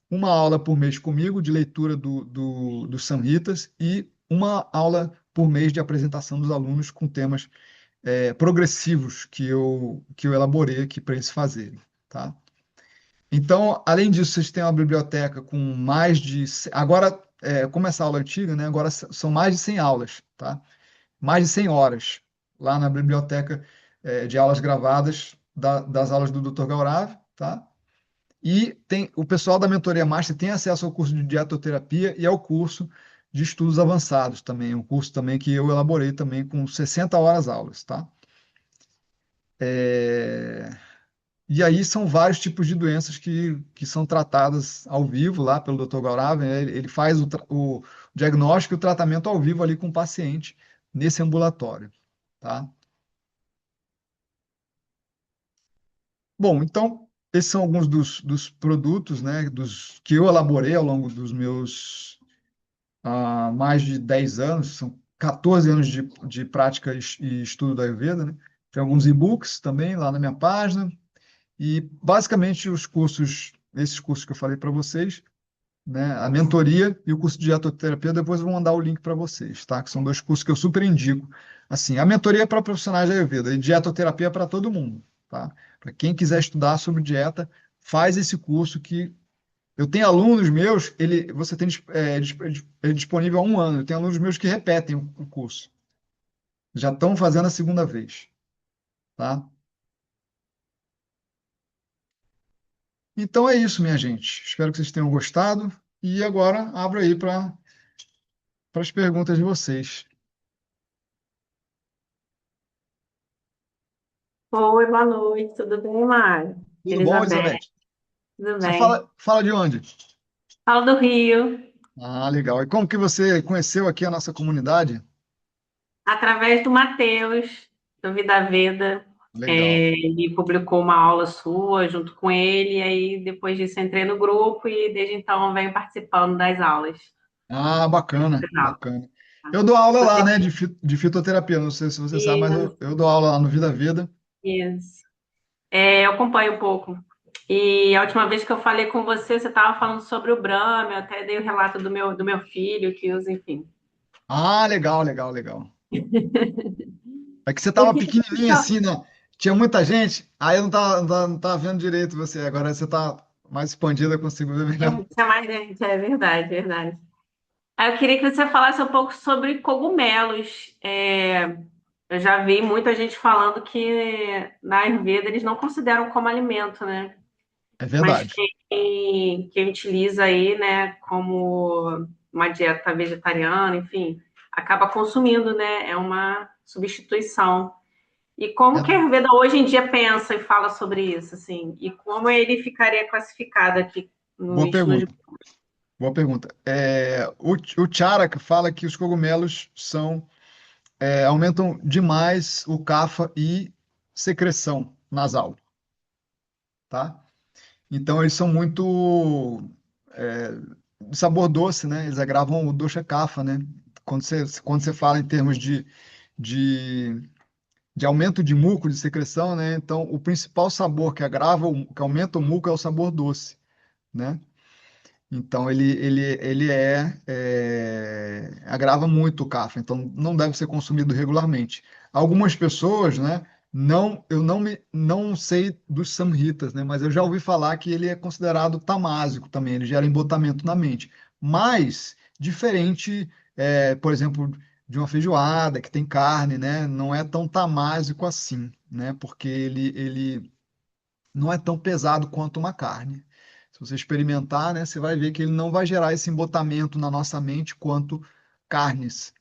uma aula por mês comigo de leitura dos Samhitas e uma aula por mês de apresentação dos alunos com temas progressivos que eu elaborei aqui para eles fazerem, tá? Então, além disso, vocês têm uma biblioteca com mais de. Agora, como essa aula é antiga, né? Agora são mais de 100 aulas, tá? Mais de 100 horas lá na biblioteca de aulas gravadas das aulas do Dr. Gaurav, tá? E tem o pessoal da Mentoria Master tem acesso ao curso de dietoterapia e ao curso de estudos avançados também, um curso também que eu elaborei também com 60 horas aulas, tá? É, E aí são vários tipos de doenças que são tratadas ao vivo lá pelo Dr. Gaurav, né? Ele faz o diagnóstico e o tratamento ao vivo ali com o paciente nesse ambulatório, tá? Bom, então esses são alguns dos produtos, né, dos que eu elaborei ao longo dos meus mais de 10 anos, são 14 anos de prática e estudo da Ayurveda, né? Tem alguns e-books também lá na minha página e basicamente esses cursos que eu falei para vocês, né? A mentoria e o curso de dietoterapia, depois eu vou mandar o link para vocês, tá? Que são 2 cursos que eu super indico. Assim, a mentoria é para profissionais da Ayurveda e dietoterapia é para todo mundo, tá? Para quem quiser estudar sobre dieta, faz esse curso que eu tenho alunos meus, você tem disponível há 1 ano. Eu tenho alunos meus que repetem o curso, já estão fazendo a segunda vez, tá? Então é isso, minha gente. Espero que vocês tenham gostado e agora abro aí para as perguntas de vocês. Oi, boa noite, tudo bem, Mário? Tudo bom, Elizabeth, Elizabeth? tudo Você bem? fala de onde? Falo do Rio, Ah, legal. E como que você conheceu aqui a nossa comunidade? através do Matheus, do Vida Veda. Legal. Ele publicou uma aula sua junto com ele, e aí depois disso entrei no grupo e desde então venho participando das aulas. Ah, bacana, Legal, bacana. tá? Eu dou aula lá, Você né, de fitoterapia. Não sei se você sabe, mas eu, isso, eu dou aula lá no Vida Veda. isso. Eu acompanho um pouco. E a última vez que eu falei com você, você estava falando sobre o Brahma, eu até dei o relato do meu filho, que usa, enfim. Ah, legal, legal, legal. É que você Eu tava queria pequenininho assim, né? Tinha muita gente, aí eu não tava vendo direito você. Agora você tá mais expandida, eu consigo ver melhor. tinha mais gente, é verdade, verdade. Aí eu queria que você falasse um pouco sobre cogumelos. Eu já vi muita gente falando que na Ayurveda eles não consideram como alimento, né? É Mas verdade. quem utiliza aí, né, como uma dieta vegetariana, enfim, acaba consumindo, né? É uma substituição. E como que a É- Ayurveda hoje em dia pensa e fala sobre isso, assim? E como ele ficaria classificado aqui Boa nos pergunta. Boa pergunta. O Charaka fala que os cogumelos aumentam demais o kapha e secreção nasal, tá? Então eles são muito é, de sabor doce, né? Eles agravam o dosha kapha, né? Quando você fala em termos de, de aumento de muco, de secreção, né? Então o principal sabor que aumenta o muco é o sabor doce, né? Então, agrava muito o café, então não deve ser consumido regularmente. Algumas pessoas, né, não sei dos samhitas, né, mas eu já ouvi falar que ele é considerado tamásico também, ele gera embotamento na mente. Mas, diferente, por exemplo, de uma feijoada que tem carne, né, não é tão tamásico assim, né, porque ele não é tão pesado quanto uma carne. Se você experimentar, né, você vai ver que ele não vai gerar esse embotamento na nossa mente quanto carnes,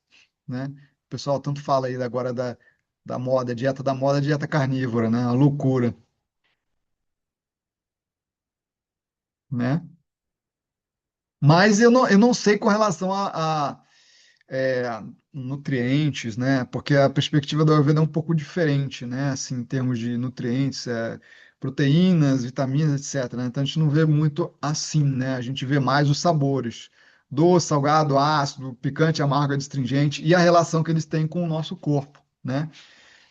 né? O pessoal tanto fala aí agora da moda, dieta da moda, dieta carnívora, né? A loucura, né? Mas eu não sei com relação é, nutrientes, né? Porque a perspectiva do Ayurveda é um pouco diferente, né? Assim, em termos de nutrientes, proteínas, vitaminas, etc, né? Então a gente não vê muito assim, né? A gente vê mais os sabores, doce, salgado, ácido, picante, amargo, adstringente e a relação que eles têm com o nosso corpo, né?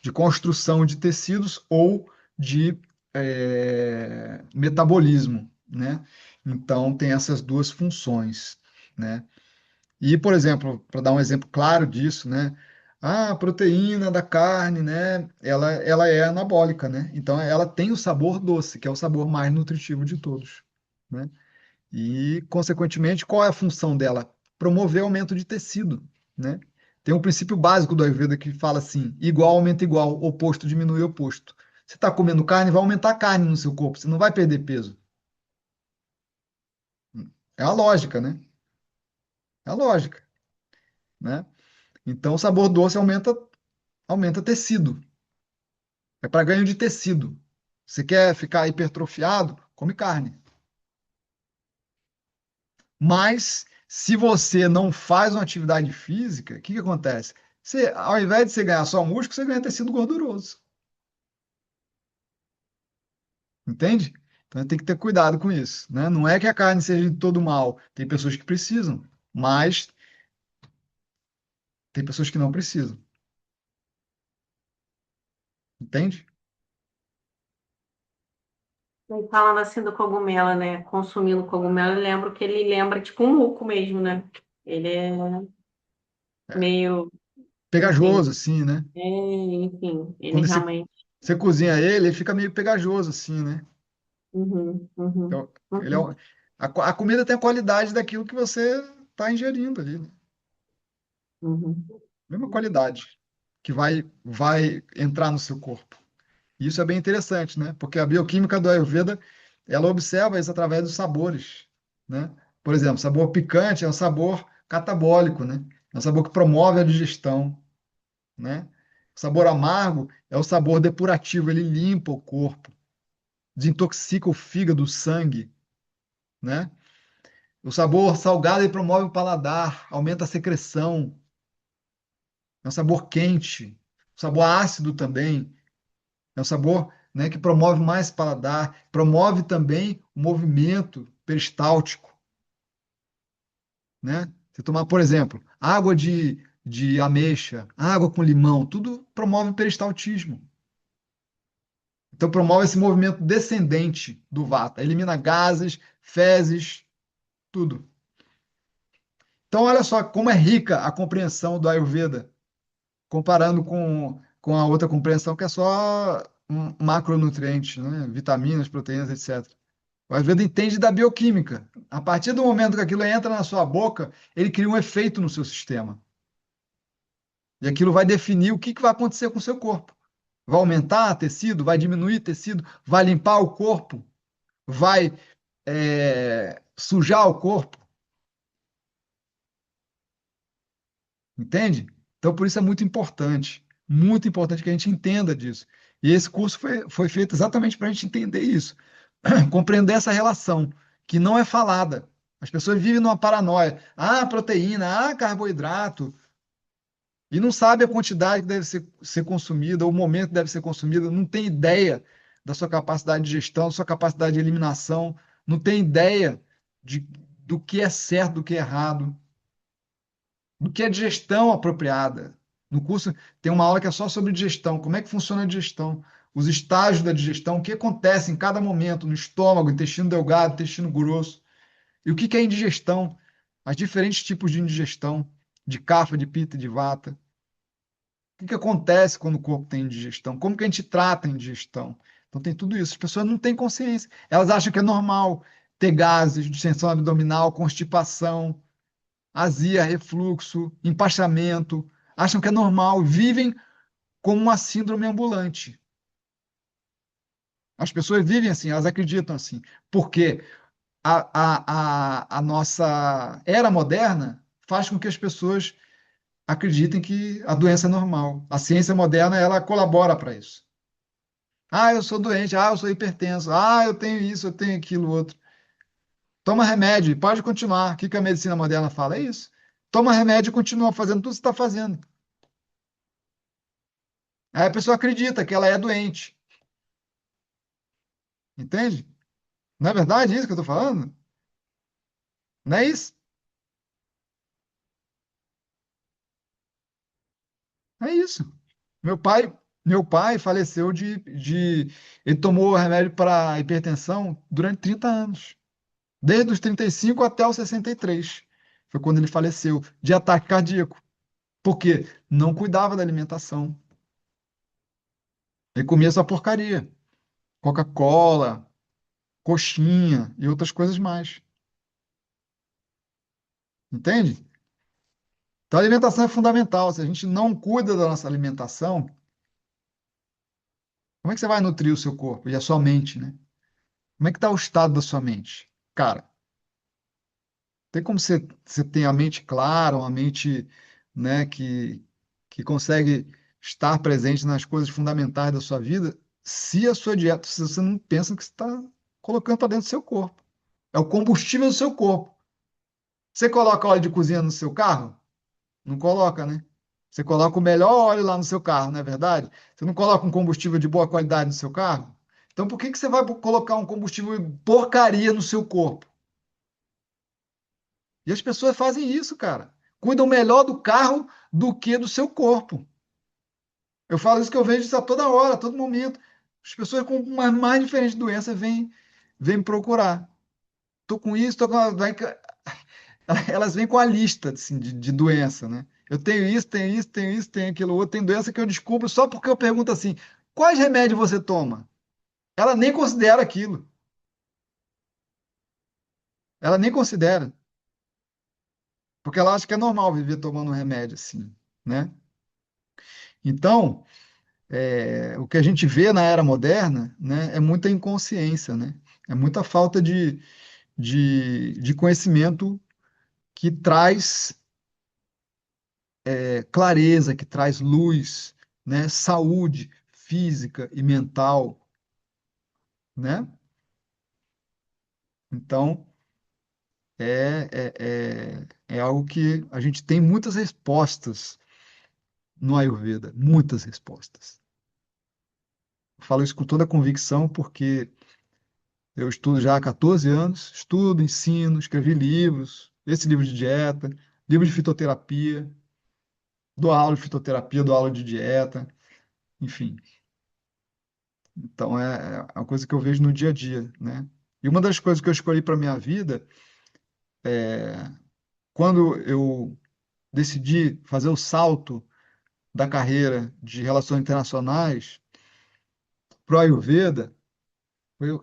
De construção de tecidos ou de metabolismo, né? Então tem essas duas funções, né? E, por exemplo, para dar um exemplo claro disso, né? A proteína da carne, né? Ela é anabólica, né? Então ela tem o sabor doce, que é o sabor mais nutritivo de todos, né? E, consequentemente, qual é a função dela? Promover aumento de tecido, né? Tem um princípio básico do Ayurveda que fala assim: igual aumenta igual, oposto diminui oposto. Você está comendo carne, vai aumentar a carne no seu corpo, você não vai perder peso. É a lógica, né? É a lógica, né? Então, o sabor doce aumenta tecido. É para ganho de tecido. Você quer ficar hipertrofiado? Come carne. Mas se você não faz uma atividade física, o que que acontece? Você, ao invés de você ganhar só músculo, você ganha tecido gorduroso. Entende? Então tem que ter cuidado com isso, né? Não é que a carne seja de todo mal. Tem pessoas que precisam, mas tem pessoas que não precisam. Entende? E falando assim do cogumelo, né? Consumindo cogumelo, eu lembro que ele lembra tipo um muco mesmo, né? Ele é É. meio, enfim, Pegajoso, assim, né? enfim, ele Quando realmente. você cozinha ele, ele fica meio pegajoso, assim, né? Uhum, uhum, Então, uhum, a comida tem a qualidade daquilo que você está ingerindo ali, né? uhum. Mesma qualidade que vai entrar no seu corpo. E isso é bem interessante, né? Porque a bioquímica do Ayurveda, ela observa isso através dos sabores, né? Por exemplo, sabor picante é um sabor catabólico, né? É um sabor que promove a digestão, né? O sabor amargo é o sabor depurativo, ele limpa o corpo, desintoxica o fígado, o sangue, né? O sabor salgado ele promove o paladar, aumenta a secreção, é um sabor quente. O sabor ácido também é um sabor, né, que promove mais paladar, promove também o movimento peristáltico, né? Você tomar, por exemplo, água de ameixa, água com limão, tudo promove peristaltismo. Então promove esse movimento descendente do vata, elimina gases, fezes, tudo. Então olha só como é rica a compreensão do Ayurveda comparando com a outra compreensão que é só macronutrientes, né? Vitaminas, proteínas, etc. O Ayurveda entende da bioquímica. A partir do momento que aquilo entra na sua boca, ele cria um efeito no seu sistema. E aquilo vai definir o que que vai acontecer com o seu corpo. Vai aumentar tecido, vai diminuir tecido, vai limpar o corpo, vai sujar o corpo, entende? Então, por isso é muito importante que a gente entenda disso. E esse curso foi feito exatamente para a gente entender isso, compreender essa relação, que não é falada. As pessoas vivem numa paranoia. Ah, proteína, ah, carboidrato, e não sabe a quantidade que deve ser consumida, o momento que deve ser consumida, não tem ideia da sua capacidade de gestão, da sua capacidade de eliminação, não tem ideia de, do que é certo, do que é errado, do que é digestão apropriada. No curso tem uma aula que é só sobre digestão, como é que funciona a digestão, os estágios da digestão, o que acontece em cada momento no estômago, intestino delgado, intestino grosso. E o que que é indigestão? As diferentes tipos de indigestão, de kapha, de pita e de vata. O que que acontece quando o corpo tem indigestão? Como que a gente trata a indigestão? Então tem tudo isso. As pessoas não têm consciência. Elas acham que é normal ter gases, distensão abdominal, constipação, azia, refluxo, empachamento. Acham que é normal, vivem como uma síndrome ambulante. As pessoas vivem assim, elas acreditam assim. Porque a nossa era moderna faz com que as pessoas acreditem que a doença é normal. A ciência moderna, ela colabora para isso. Ah, eu sou doente. Ah, eu sou hipertenso. Ah, eu tenho isso, eu tenho aquilo, outro. Toma remédio e pode continuar. O que que a medicina moderna fala? É isso. Toma remédio e continua fazendo tudo que você está fazendo. Aí a pessoa acredita que ela é doente. Entende? Não é verdade isso que eu estou falando? Não é isso? É isso. Meu pai, meu pai faleceu ele tomou remédio para hipertensão durante 30 anos. Desde os 35 até os 63. Foi quando ele faleceu, de ataque cardíaco. Por quê? Não cuidava da alimentação. Ele comia essa porcaria. Coca-Cola, coxinha e outras coisas mais. Entende? Então, a alimentação é fundamental. Se a gente não cuida da nossa alimentação, como é que você vai nutrir o seu corpo e a sua mente, né? Como é que está o estado da sua mente? Cara, tem como você ter a mente clara, uma mente, né, que consegue estar presente nas coisas fundamentais da sua vida, se a sua dieta, se você não pensa que você está colocando para dentro do seu corpo. É o combustível do seu corpo. Você coloca óleo de cozinha no seu carro? Não coloca, né? Você coloca o melhor óleo lá no seu carro, não é verdade? Você não coloca um combustível de boa qualidade no seu carro? Então por que que você vai colocar um combustível porcaria no seu corpo? E as pessoas fazem isso, cara. Cuidam melhor do carro do que do seu corpo. Eu falo isso que eu vejo isso a toda hora, a todo momento. As pessoas com uma mais diferente doença vêm me procurar. Tô com isso, tô com elas vêm com a lista assim, de doença, né? Eu tenho isso, tenho isso, tenho isso, tenho aquilo outro, tem doença que eu descubro só porque eu pergunto assim: quais remédios você toma? Ela nem considera aquilo. Ela nem considera, porque ela acha que é normal viver tomando um remédio assim, né? Então, o que a gente vê na era moderna, né, é muita inconsciência, né? É muita falta de conhecimento que traz clareza, que traz luz, né? Saúde física e mental, né? Então, é algo que a gente tem muitas respostas no Ayurveda, muitas respostas. Eu falo isso com toda a convicção porque eu estudo já há 14 anos, estudo, ensino, escrevi livros, esse livro de dieta, livro de fitoterapia, dou aula de fitoterapia, dou aula de dieta, enfim. Então é uma coisa que eu vejo no dia a dia, né? E uma das coisas que eu escolhi para minha vida, quando eu decidi fazer o salto da carreira de relações internacionais para o Ayurveda,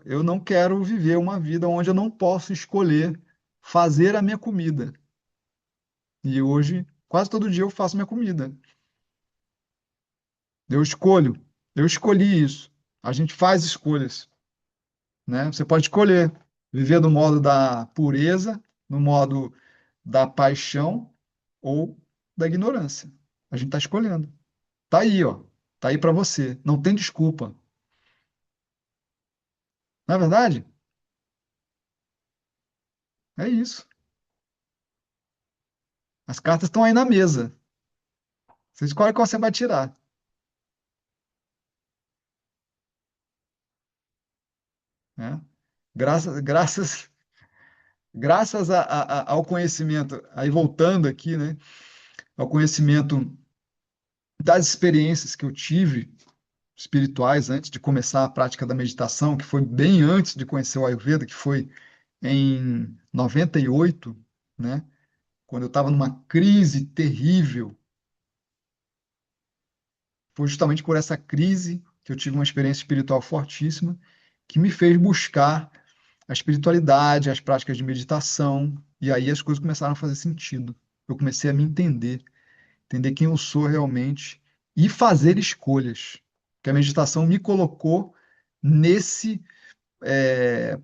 eu não quero viver uma vida onde eu não posso escolher fazer a minha comida. E hoje, quase todo dia eu faço minha comida. Eu escolho, eu escolhi isso. A gente faz escolhas, né? Você pode escolher viver no modo da pureza, no modo da paixão ou da ignorância. A gente está escolhendo. Tá aí, ó. Tá aí para você. Não tem desculpa. Não é verdade? É isso. As cartas estão aí na mesa. Você escolhe qual você vai tirar, né? Graças, graças ao conhecimento, aí voltando aqui, né, ao conhecimento das experiências que eu tive espirituais antes de começar a prática da meditação, que foi bem antes de conhecer o Ayurveda, que foi em 98, né? Quando eu estava numa crise terrível, foi justamente por essa crise que eu tive uma experiência espiritual fortíssima, que me fez buscar a espiritualidade, as práticas de meditação, e aí as coisas começaram a fazer sentido. Eu comecei a me entender, entender quem eu sou realmente e fazer escolhas. Que a meditação me colocou nesse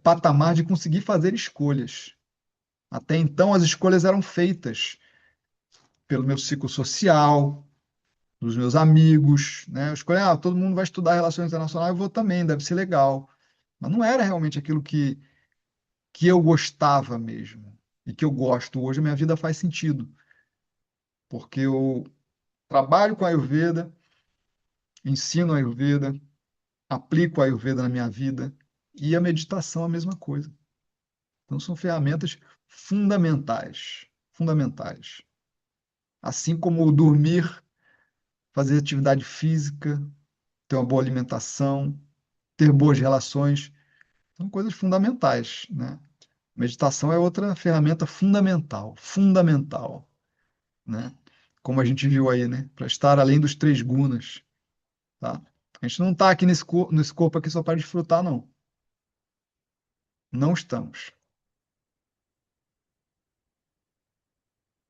patamar de conseguir fazer escolhas. Até então, as escolhas eram feitas pelo meu ciclo social, dos meus amigos, né? Eu escolhi, todo mundo vai estudar relações internacionais, eu vou também, deve ser legal. Mas não era realmente aquilo que eu gostava mesmo e que eu gosto. Hoje a minha vida faz sentido, porque eu trabalho com a Ayurveda, ensino a Ayurveda, aplico a Ayurveda na minha vida e a meditação é a mesma coisa. Então são ferramentas fundamentais, fundamentais. Assim como o dormir, fazer atividade física, ter uma boa alimentação, ter boas relações, são coisas fundamentais, né? Meditação é outra ferramenta fundamental, fundamental, né? Como a gente viu aí, né? Para estar além dos três gunas, tá? A gente não está aqui nesse corpo aqui só para desfrutar, não. Não estamos.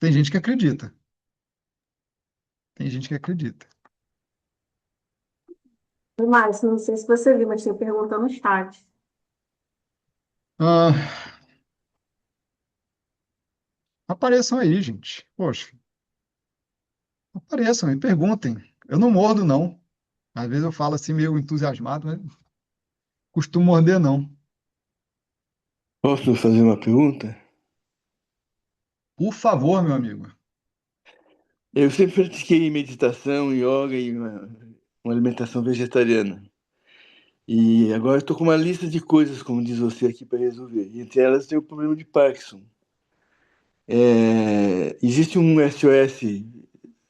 Tem gente que acredita. Tem gente que acredita. Mas não sei se você viu, mas tem pergunta no chat. Ah, apareçam aí, gente. Poxa, apareçam e perguntem. Eu não mordo, não. Às vezes eu falo assim meio entusiasmado, mas não costumo morder, não. Posso fazer uma pergunta? Por favor, meu amigo. Eu sempre pratiquei meditação, yoga e uma alimentação vegetariana. E agora estou com uma lista de coisas, como diz você aqui, para resolver. E entre elas tem o problema de Parkinson. Existe um SOS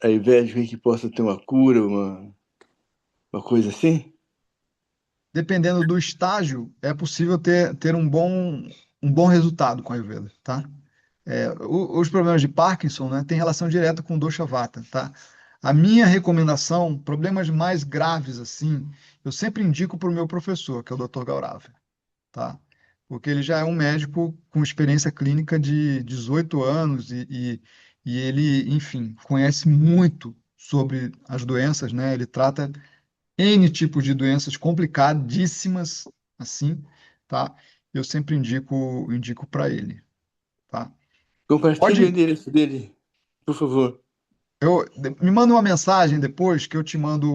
ayurvédico aí que possa ter uma cura, uma coisa assim? Dependendo do estágio, é possível ter um bom resultado com a Ayurveda, tá? Os problemas de Parkinson, né, têm relação direta com dosha vata, tá? A minha recomendação, problemas mais graves assim, eu sempre indico para o meu professor, que é o Dr. Gaurav, tá? Porque ele já é um médico com experiência clínica de 18 anos e ele, enfim, conhece muito sobre as doenças, né? Ele trata N tipos de doenças complicadíssimas, assim, tá? Eu sempre indico para ele, tá? Compartilhe o Pode, endereço dele, por favor. me manda uma mensagem depois que eu te mando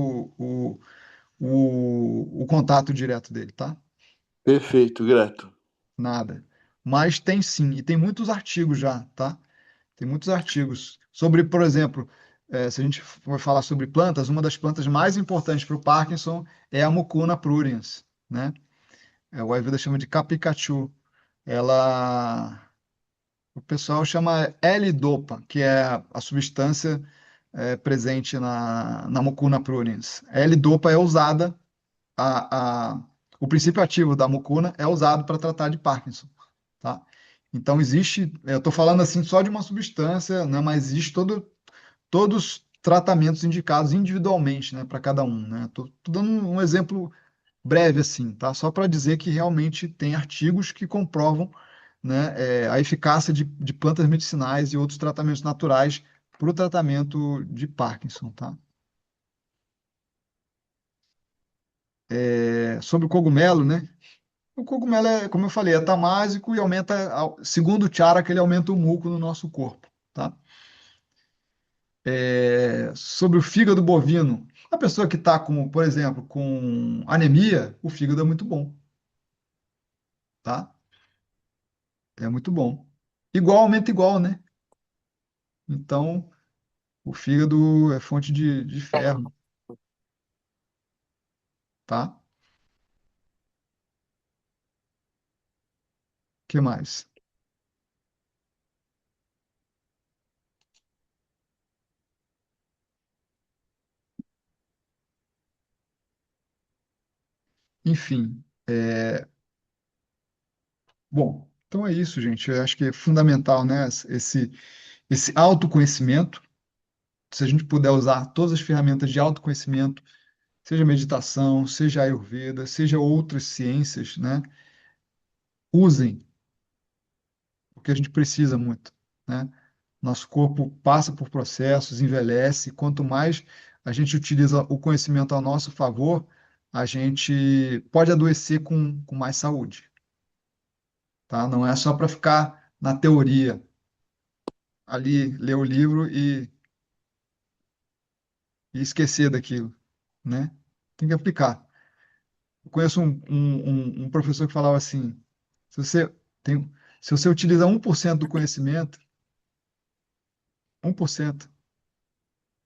o contato direto dele, tá? Perfeito, grato. Nada. Mas tem sim, e tem muitos artigos já, tá? Tem muitos artigos sobre, por exemplo, se a gente for falar sobre plantas, uma das plantas mais importantes para o Parkinson é a Mucuna pruriens, né? O Ayurveda chama de Capicachu. Ela, o pessoal chama L-Dopa, que é a substância presente na Mucuna pruriens. L-Dopa é usada, o princípio ativo da mucuna é usado para tratar de Parkinson, tá? Então existe, eu estou falando assim só de uma substância, né, mas existe todos tratamentos indicados individualmente, né, para cada um, né? Tô dando um exemplo breve assim, tá? Só para dizer que realmente tem artigos que comprovam, né, a eficácia de plantas medicinais e outros tratamentos naturais para o tratamento de Parkinson, tá? Sobre o cogumelo, né? O cogumelo é, como eu falei, é tamásico e aumenta, segundo o Chara, que ele aumenta o muco no nosso corpo, tá? Sobre o fígado bovino, a pessoa que está com, por exemplo, com anemia, o fígado é muito bom, tá? É muito bom. Igual aumenta igual, né? Então, o fígado é fonte de ferro, tá? Que mais? Enfim, bom. Então é isso, gente. Eu acho que é fundamental, né? Esse autoconhecimento. Se a gente puder usar todas as ferramentas de autoconhecimento, seja meditação, seja Ayurveda, seja outras ciências, né? Usem, porque a gente precisa muito, né? Nosso corpo passa por processos, envelhece. Quanto mais a gente utiliza o conhecimento a nosso favor, a gente pode adoecer com mais saúde, tá? Não é só para ficar na teoria, ali, ler o livro e esquecer daquilo, né? Tem que aplicar. Eu conheço um professor que falava assim: se você tem, se você utiliza 1% do conhecimento, 1%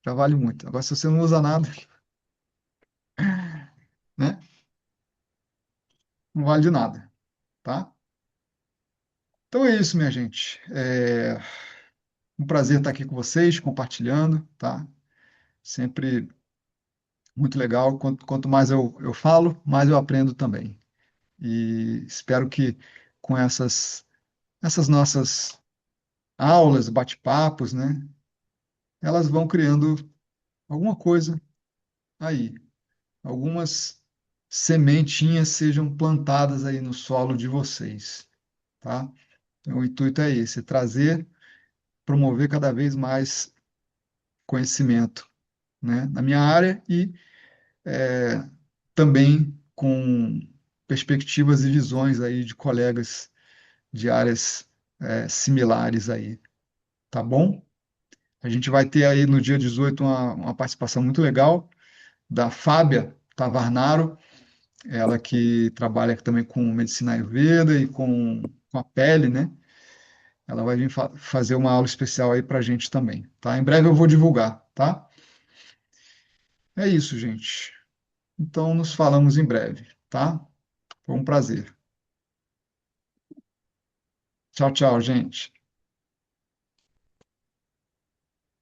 já vale muito. Agora, se você não usa nada, né? Não vale de nada, tá? Então é isso, minha gente. É um prazer estar aqui com vocês, compartilhando, tá? Sempre muito legal. Quanto mais eu falo, mais eu aprendo também. E espero que com essas nossas aulas, bate-papos, né? Elas vão criando alguma coisa aí. Algumas sementinhas sejam plantadas aí no solo de vocês, tá? Então, o intuito é esse, trazer, promover cada vez mais conhecimento, né, na minha área e também com perspectivas e visões aí de colegas de áreas similares aí, tá bom? A gente vai ter aí no dia 18 uma participação muito legal da Fábia Tavarnaro, ela que trabalha também com medicina Ayurveda e com a pele, né? Ela vai vir fazer uma aula especial aí para a gente também, tá? Em breve eu vou divulgar, tá? É isso, gente. Então nos falamos em breve, tá? Foi um prazer. Tchau, tchau, gente.